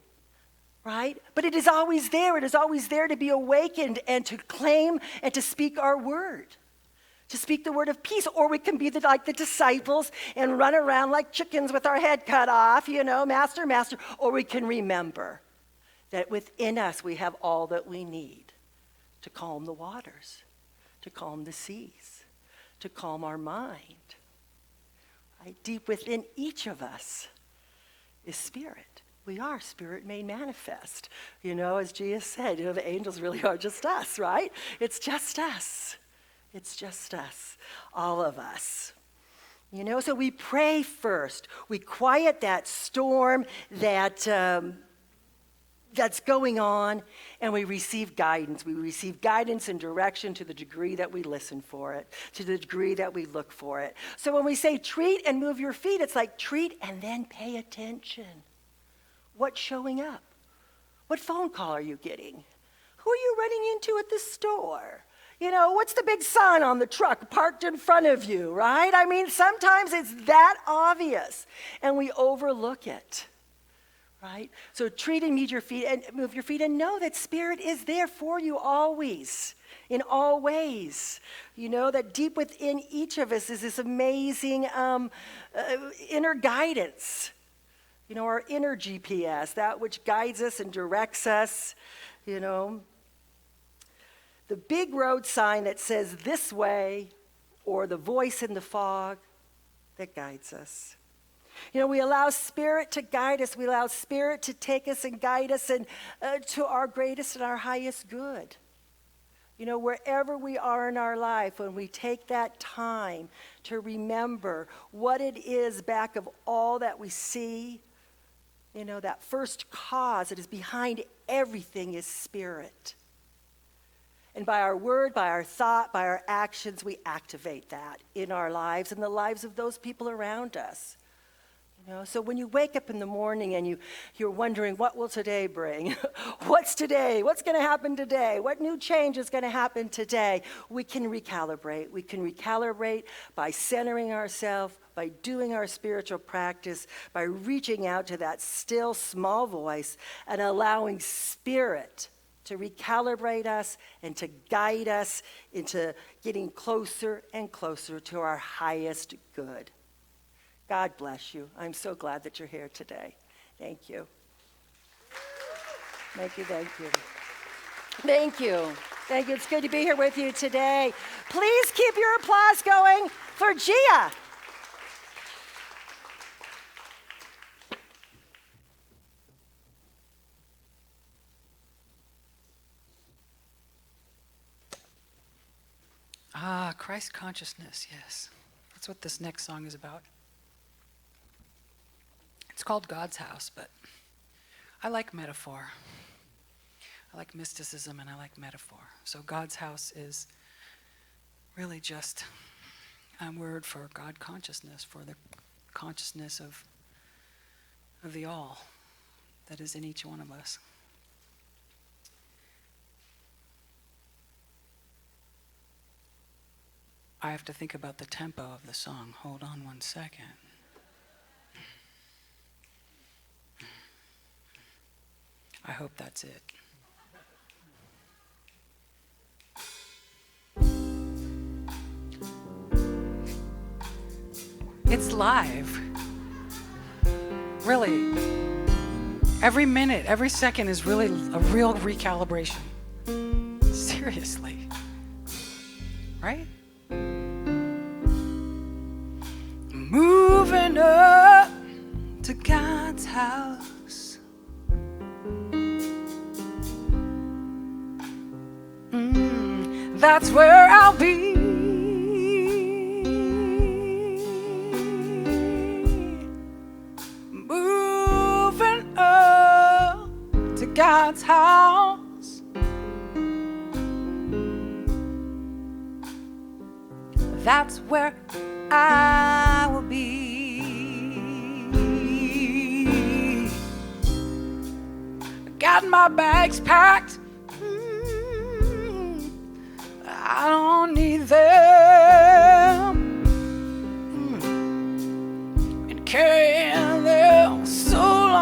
A: right? But it is always there. It is always there to be awakened and to claim and to speak our word, to speak the word of peace. Or we can be like the disciples and run around like chickens with our head cut off, master, master. Or we can remember that within us we have all that we need to calm the waters, to calm the seas, to calm our mind. Right? Deep within each of us is spirit. We are spirit made manifest. As Jesus said, the angels really are just us, right? It's just us. It's just us, all of us. So we pray first. We quiet that storm that's going on, and we receive guidance. We receive guidance and direction to the degree that we listen for it, to the degree that we look for it. So when we say treat and move your feet, it's like treat and then pay attention. What's showing up? What phone call are you getting? Who are you running into at the store? What's the big sign on the truck parked in front of you, right? Sometimes it's that obvious, and we overlook it. Right? So treat and move your feet and know that spirit is there for you always, in all ways. That deep within each of us is this amazing inner guidance. Our inner GPS, that which guides us and directs us. The big road sign that says this way, or the voice in the fog that guides us. We allow spirit to guide us. We allow spirit to take us and guide us and to our greatest and our highest good. Wherever we are in our life, when we take that time to remember what it is back of all that we see, that first cause that is behind everything is spirit. And by our word, by our thought, by our actions, we activate that in our lives and the lives of those people around us. So when you wake up in the morning and you're wondering, what will today bring? What's today? What's going to happen today? What new change is going to happen today? We can recalibrate. We can recalibrate by centering ourselves, by doing our spiritual practice, by reaching out to that still small voice and allowing spirit to recalibrate us and to guide us into getting closer and closer to our highest good. God bless you. I'm so glad that you're here today. Thank you. Thank you, thank you. Thank you. Thank you. It's good to be here with you today. Please keep your applause going for Gia.
F: Christ consciousness, yes. That's what this next song is about. It's called God's House, but I like metaphor. I like mysticism and I like metaphor. So God's house is really just a word for God consciousness, for the consciousness of the all that is in each one of us. I have to think about the tempo of the song. Hold on one second. I hope that's it. It's live. Really. Every minute, every second is really a real recalibration. Seriously. Right? Moving up to God's house. that's where I'll be. Moving up to God's house, that's where I will be. Got my bags packed, I don't need them, and carrying them so long.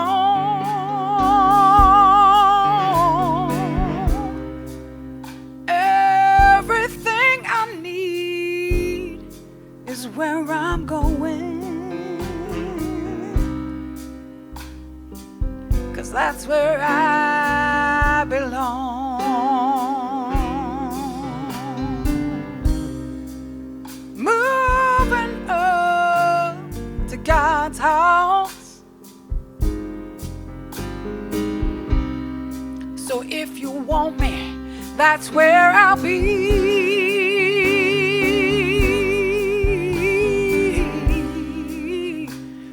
F: Everything I need is where I'm going, 'cause that's where I belong. Moving up to God's house. So if you want me, that's where I'll be.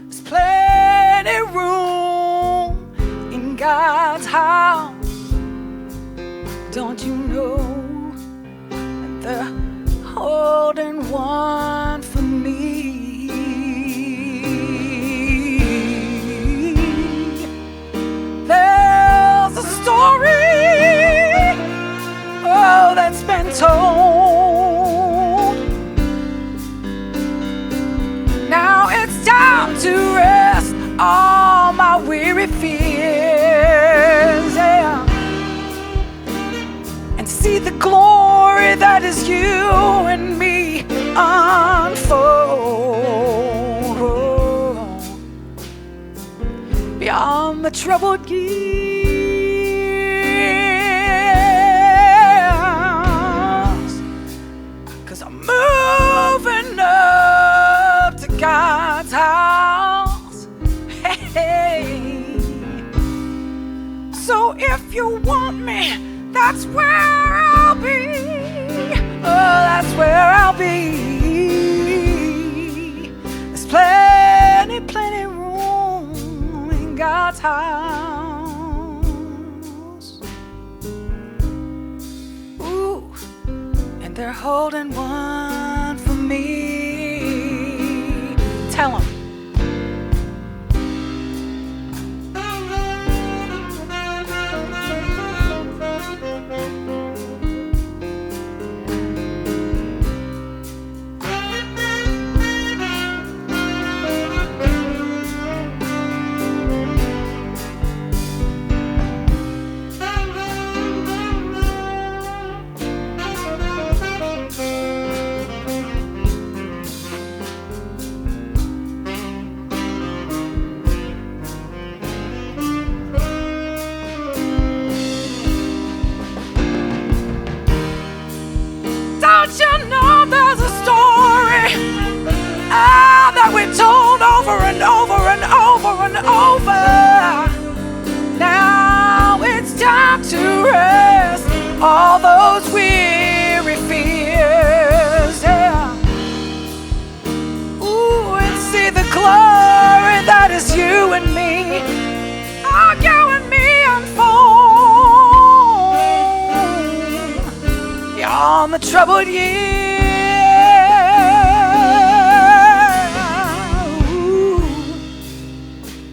F: There's plenty room in God's house. Don't you know that they're holding one for me? There's a story, oh, that's been told. Now it's time to rest all my weary fears, yeah, and see the glory that is you and me unfold. Beyond the troubled years, 'cause I'm moving up to God's house. Hey, so if you want me, that's where I'll be. Oh, that's where I'll be. There's plenty room in God's house. Ooh, and they're holding one for me. Tell them. Don't you know there's a story that we told over and over and over and over? Now it's time to rest all those weary fears, yeah. Ooh, and see the glory that is you and me. Oh, you and me unfold beyond the troubled years. Ooh,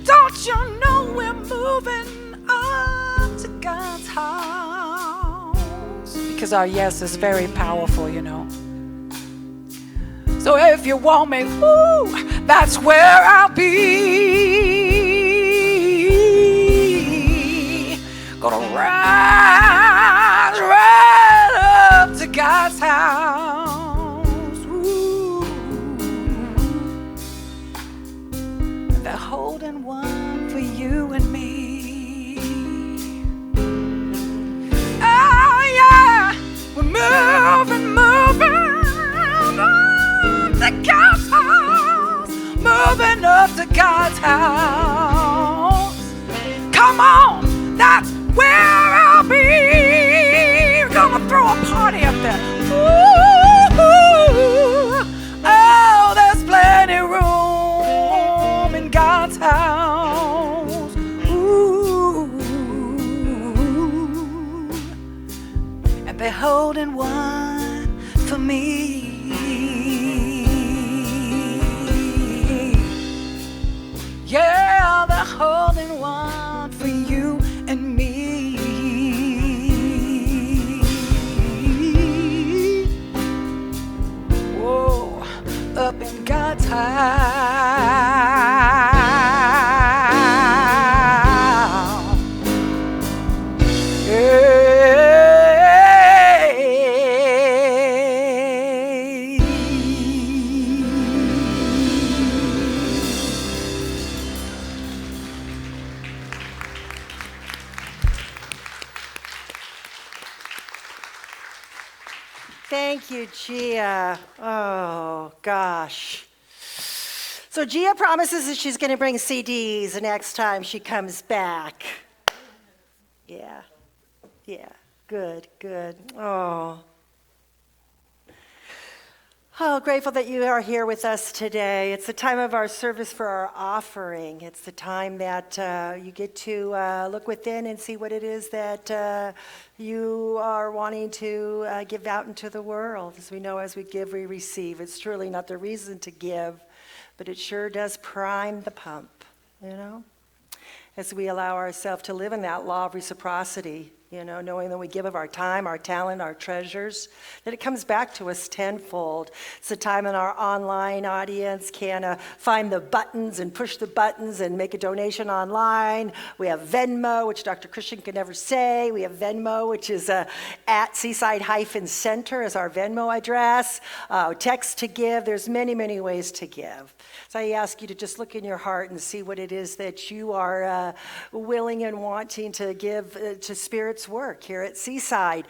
F: don't you know we're moving up to God's house? Because our yes is very powerful, you know. So if you want me, ooh, that's where I'll be. Gonna rise right up to God's house. Ooh. They're holding one for you and me. Oh yeah, we're moving up to God's house. Moving up to God's house. Come on, that's where I'll be. We're gonna throw a party up there. and they're holding one for me. Yeah, they're holding one for you and me. Whoa, up in God's house.
A: Thank you, Gia. Oh, gosh. So Gia promises that she's going to bring CDs the next time she comes back. Yeah. Yeah. Good, good. Oh. Oh, grateful that you are here with us today. It's the time of our service for our offering. It's the time that you get to look within and see what it is that you are wanting to give out into the world. As we know, as we give, we receive. It's truly not the reason to give, but it sure does prime the pump, you know? As we allow ourselves to live in that law of reciprocity, you know, knowing that we give of our time, our talent, our treasures, that it comes back to us tenfold. It's the time when our online audience can find the buttons and push the buttons and make a donation online. We have Venmo, which Dr. Christian can never say. We have Venmo, which is at Seaside-Center is our Venmo address. Text to give. There's many, many ways to give. So I ask you to just look in your heart and see what it is that you are willing and wanting to give to Spirit's work here at Seaside.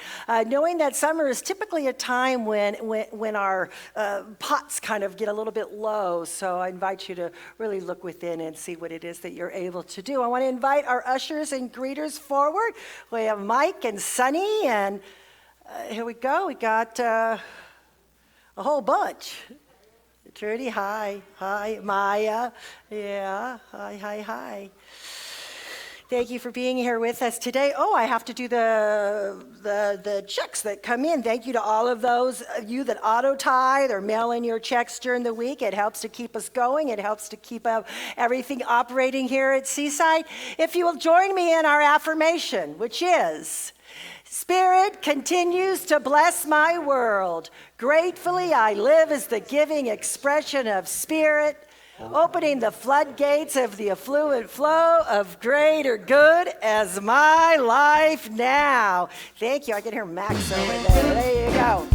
A: Knowing that summer is typically a time when our pots kind of get a little bit low. So I invite you to really look within and see what it is that you're able to do. I want to invite our ushers and greeters forward. We have Mike and Sunny, and here we go. We got a whole bunch. Trudy, hi. Hi. Maya, yeah. Hi. Thank you for being here with us today. Oh, I have to do the checks that come in. Thank you to all of those of you that auto-tithe or mail in your checks during the week. It helps to keep us going. It helps to keep everything operating here at Seaside. If you will join me in our affirmation, which is, Spirit continues to bless my world. Gratefully, I live as the giving expression of Spirit, opening the floodgates of the affluent flow of greater good as my life now. Thank you. I can hear Max over there. There you go.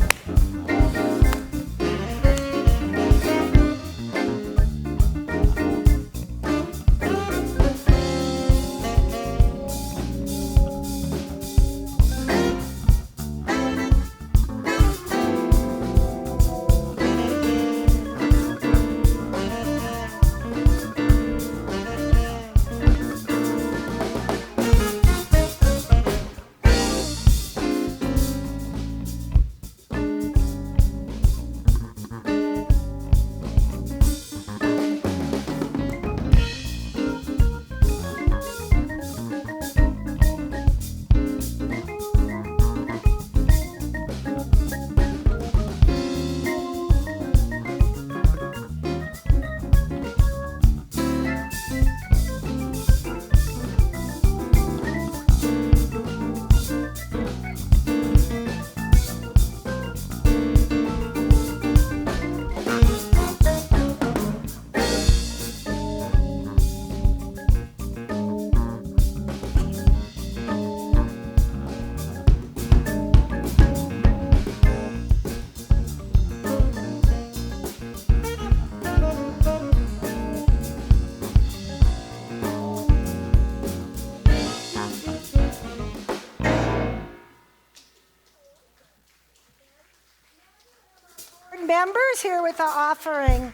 A: Members here with the offering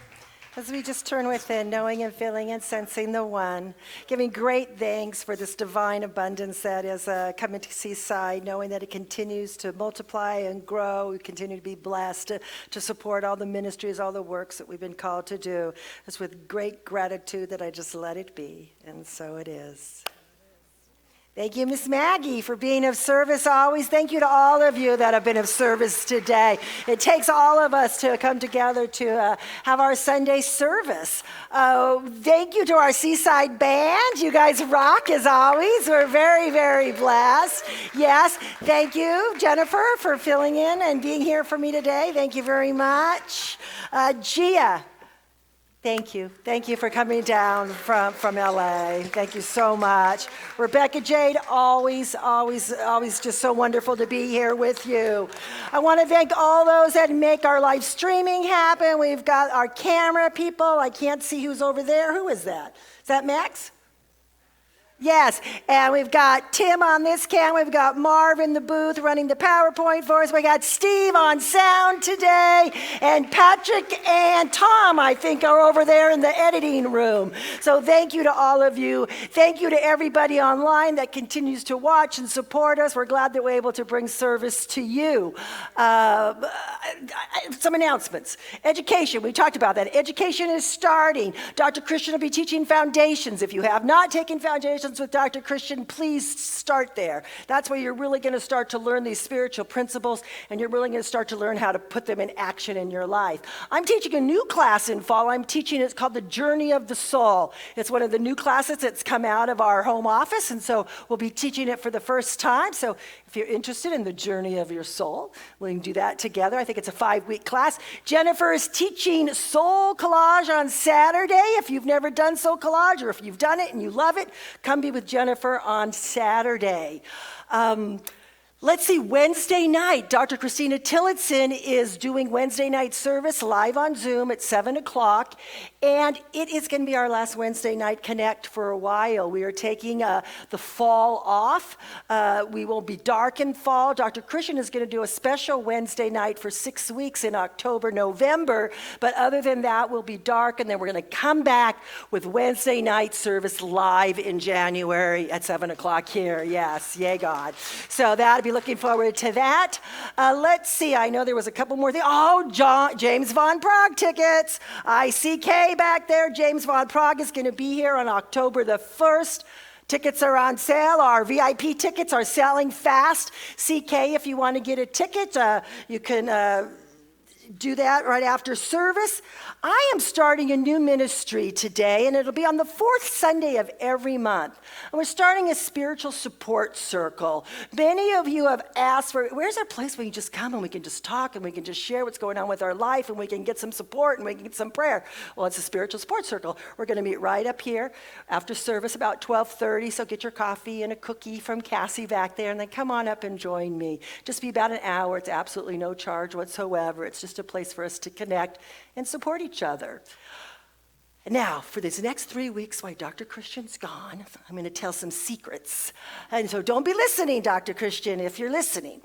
A: as we just turn within, knowing and feeling and sensing the one, giving great thanks for this divine abundance that is coming to Seaside, knowing that it continues to multiply and grow. We continue to be blessed to support all the ministries, all the works that we've been called to do. It's with great gratitude that I just let it be, and so it is. Thank you, Miss Maggie, for being of service always. Thank you to all of you that have been of service today. It takes all of us to come together to have our Sunday service. Thank you to our Seaside band. You guys rock as always. We're very, very blessed. Yes, thank you, Jennifer, for filling in and being here for me today. Thank you very much. Gia. Thank you. Thank you for coming down from LA. Thank you so much. Rebecca Jade, always just so wonderful to be here with you. I want to thank all those that make our live streaming happen. We've got our camera people. I can't see who's over there. Who is that? Is that Max? Yes, and we've got Tim on this cam. We've got Marv in the booth running the PowerPoint for us. We got Steve on sound today, and Patrick and Tom, I think, are over there in the editing room. So thank you to all of you. Thank you to everybody online that continues to watch and support us. We're glad that we're able to bring service to you. Some announcements. Education, we talked about that. Education is starting. Dr. Christian will be teaching foundations. If you have not taken foundations with Dr. Christian, please start there. That's where you're really going to start to learn these spiritual principles, and you're really going to start to learn how to put them in action in your life. I'm teaching a new class in fall. It's called The Journey of the Soul. It's one of the new classes that's come out of our home office, and so we'll be teaching it for the first time. So if you're interested in the journey of your soul, we can do that together. I think it's a 5-week class. Jennifer is teaching soul collage on Saturday. If you've never done soul collage, or if you've done it and you love it, come be with Jennifer on Saturday. Let's see, Wednesday night, Dr. Christina Tillotson is doing Wednesday night service live on Zoom at 7 o'clock, and it is going to be our last Wednesday night Connect for a while. We are taking the fall off. We will be dark in fall. Dr. Christian is going to do a special Wednesday night for 6 weeks in October, November, but other than that, we'll be dark, and then we're going to come back with Wednesday night service live in January at 7 o'clock here. Yes, yay God. So that'll be looking forward to that. Let's see, I know there was a couple more things. Oh, James Von Prague tickets. I see Kay back there. James Von Prague is going to be here on October the 1st. Tickets are on sale. Our VIP tickets are selling fast. CK, if you want to get a ticket, you can do that right after service. I am starting a new ministry today, and it'll be on the 4th Sunday of every month. And we're starting a spiritual support circle. Many of you have asked for, where's our place where you just come and we can just talk and we can just share what's going on with our life and we can get some support and we can get some prayer? Well, it's a spiritual support circle. We're going to meet right up here after service about 12:30, so get your coffee and a cookie from Cassie back there, and then come on up and join me. Just be about an hour. It's absolutely no charge whatsoever. It's just a place for us to connect and support each other. And now, for these next 3 weeks while Dr. Christian's gone, I'm going to tell some secrets. And so don't be listening, Dr. Christian, if you're listening.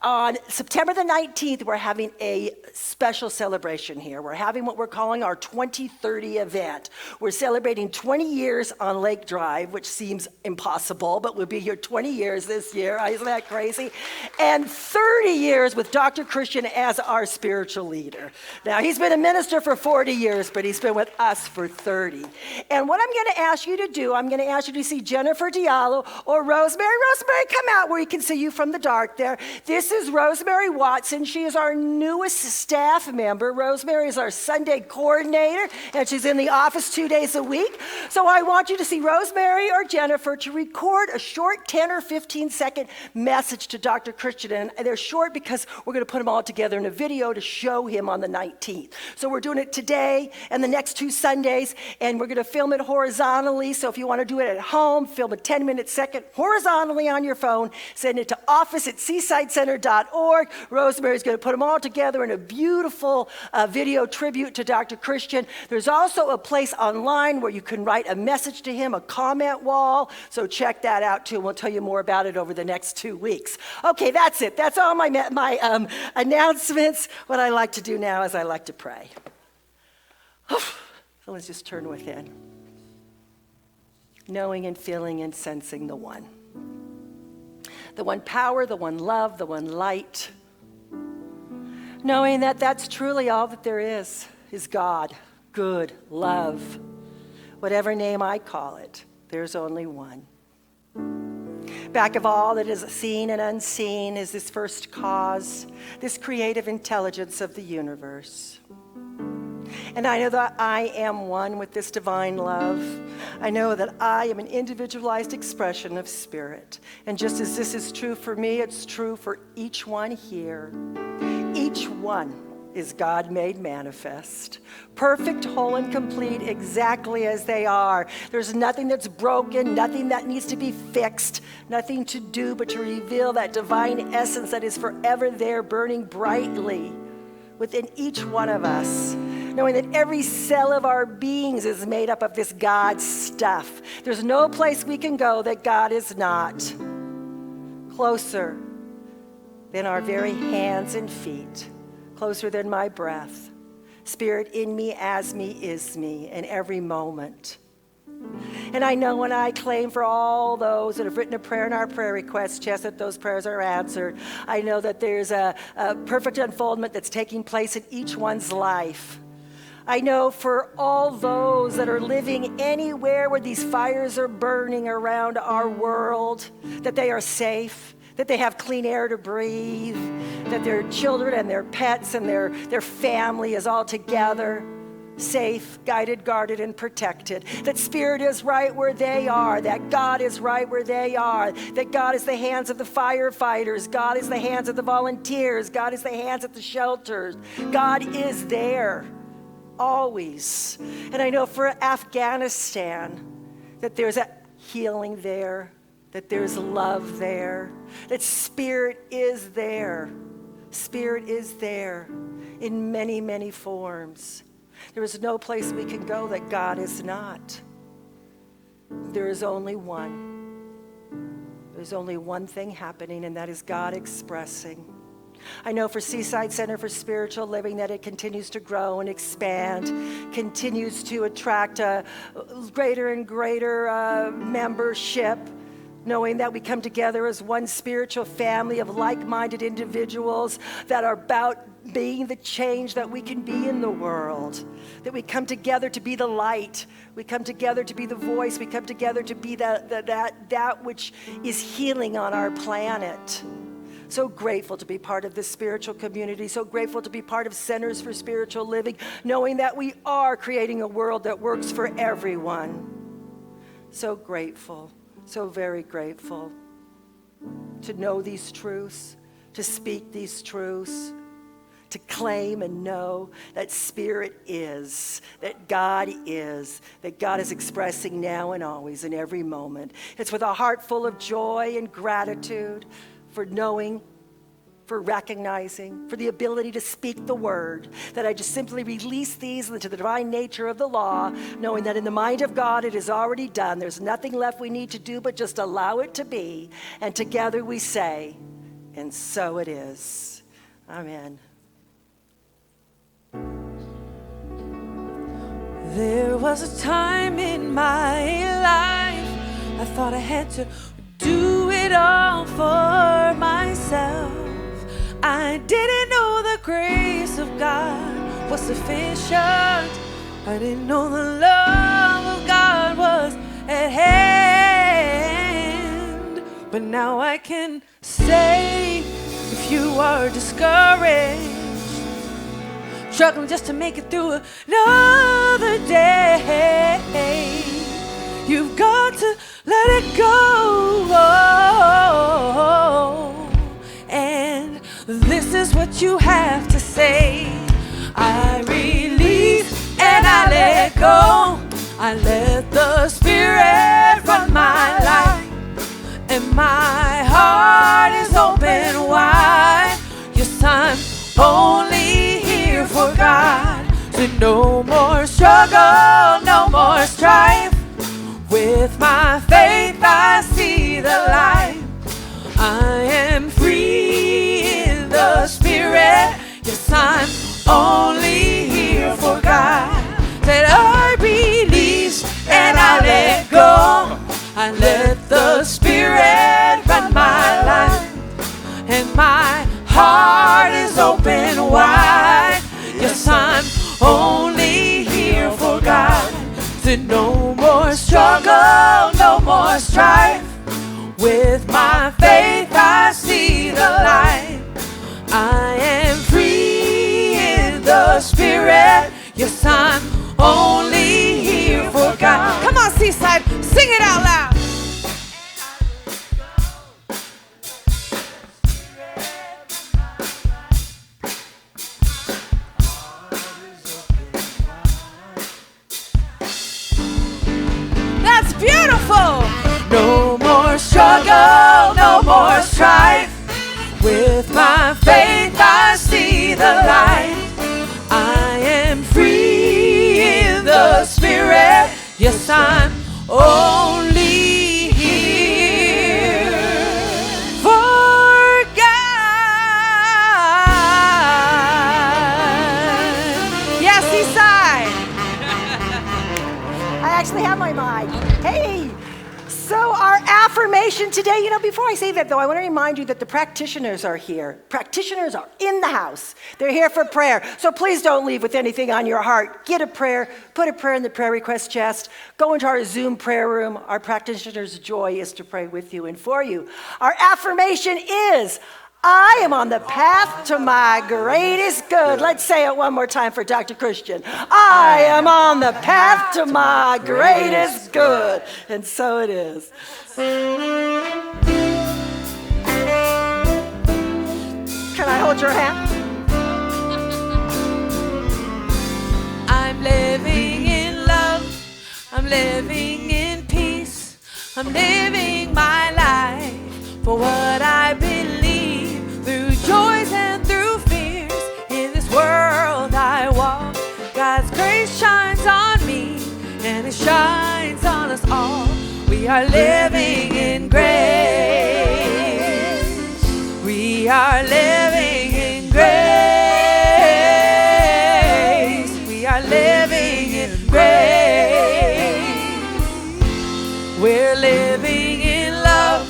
A: On September the 19th, we're having a special celebration here. We're having what we're calling our 2030 event. We're celebrating 20 years on Lake Drive, which seems impossible, but we'll be here 20 years this year. Isn't that crazy? And 30 years with Dr. Christian as our spiritual leader. Now, he's been a minister for 40 years, but he's been with us for 30. And what I'm going to ask you to do, I'm going to ask you to see Jennifer Diallo or Rosemary. Rosemary, come out where you can see you from the dark there. This is Rosemary Watson. She is our newest staff member. Rosemary is our Sunday coordinator, and she's in the office 2 days a week. So I want you to see Rosemary or Jennifer to record a short 10 or 15-second message to Dr. Christian. And they're short because we're going to put them all together in a video to show him on the 19th. So we're doing it today and the next 2 Sundays, and we're going to film it horizontally. So if you want to do it at home, film a 10-minute second horizontally on your phone, send it to office@seasidecenter.org. Rosemary's going to put them all together in a beautiful video tribute to Dr. Christian. There's also a place online where you can write a message to him, a comment wall. So check that out too. We'll tell you more about it over the next 2 weeks. Okay, that's it. That's all my announcements. What I like to do now is I like to pray. So let's just turn within. Knowing and feeling and sensing the one. The one power, the one love, the one light. Knowing that that's truly all that there is God, good, love. Whatever name I call it, there's only one. Back of all that is seen and unseen is this first cause, this creative intelligence of the universe. And I know that I am one with this divine love. I know that I am an individualized expression of spirit. And just as this is true for me, it's true for each one here. Each one is God made manifest, perfect, whole, and complete exactly as they are. There's nothing that's broken, nothing that needs to be fixed, nothing to do but to reveal that divine essence that is forever there, burning brightly within each one of us, knowing that every cell of our beings is made up of this God stuff. There's no place we can go that God is not. Closer than our very hands and feet, closer than my breath. Spirit in me, as me, is me in every moment. And I know when I claim for all those that have written a prayer in our prayer request chest that those prayers are answered. I know that there's a perfect unfoldment that's taking place in each one's life. I know for all those that are living anywhere where these fires are burning around our world, that they are safe, that they have clean air to breathe, that their children and their pets and their family is all together, safe, guided, guarded, and protected. That Spirit is right where they are, that God is right where they are, that God is the hands of the firefighters, God is the hands of the volunteers, God is the hands at the shelters. God is there, always. And I know for Afghanistan that there's a healing there, that there's love there, that Spirit is there. Spirit is there in many, many forms. There is no place we can go that God is not. There is only one. There's only one thing happening, and that is God expressing. I know for Seaside Center for Spiritual Living that it continues to grow and expand, continues to attract a greater and greater membership, knowing that we come together as one spiritual family of like-minded individuals that are about being the change that we can be in the world, that we come together to be the light, we come together to be the voice, we come together to be that which is healing on our planet. So grateful to be part of this spiritual community, so grateful to be part of Centers for Spiritual Living, knowing that we are creating a world that works for everyone. So grateful, so very grateful to know these truths, to speak these truths, to claim and know that Spirit is, that God is expressing now and always in every moment. It's with a heart full of joy and gratitude for knowing, for recognizing, for the ability to speak the word, that I just simply release these into the divine nature of the law, knowing that in the mind of God it is already done. There's nothing left we need to do but just allow it to be. And together we say, and so it is. Amen.
C: There was a time in my life I thought I had to do it all for myself. I didn't know the grace of God was sufficient. I didn't know the love of God was at hand. But now I can say, if you are discouraged, struggling just to make it through another day, you've got to let it go. And this is what you have to say: I release and I let go. I let the Spirit run my life, and my heart is open wide. Yes, I'm only here for God. So no more struggle, no more strife. With my faith I see the light. I am free in the Spirit. Yes, I'm only here for God. That I release and I let go. I let the Spirit run my life, and my heart is open wide. Yes, I'm only here for God. So no more struggle, no more strife. With my faith I see the light. I am free in the Spirit. Yes, I'm only here for God. Come on, Seaside, sing it out loud. That's beautiful. No more struggle, no more strife. With my faith I see the light. I am free in the Spirit. Yes, I'm only here for God. Yes, Seaside.
A: I actually have my mic. Hey, so our affirmation today, before I say that though, I want to remind you that the practitioners are here. Practitioners are in the house. They're here for prayer. So please don't leave with anything on your heart. Get a prayer, put a prayer in the prayer request chest, go into our Zoom prayer room. Our practitioners' joy is to pray with you and for you. Our affirmation is, I am on the path to my greatest good. Let's say it one more time for Dr. Christian. I am on the path to my greatest good. And so it is. Can I hold your hand?
C: I'm living in love. I'm living in peace. I'm living my life for what I believe. Through joys and through fears, in this world I walk. God's grace shines on me, and it shines on us all. We are living in grace. We are living in grace. We are living in grace. We're living in love.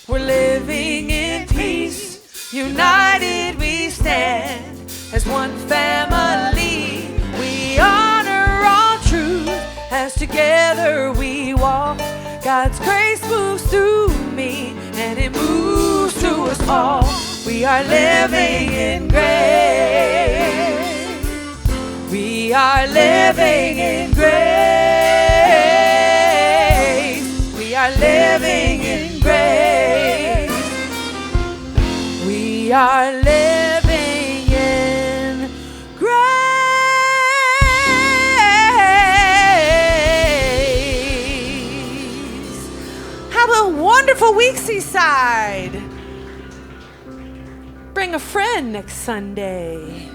C: We're living in peace. United we stand as one family. We honor all truth as together we walk. God's grace moves through me and it moves through us all. We are living in grace. We are living in grace. We are living in grace. We are living in grace. Have a wonderful week, Seaside. Bring a friend next Sunday.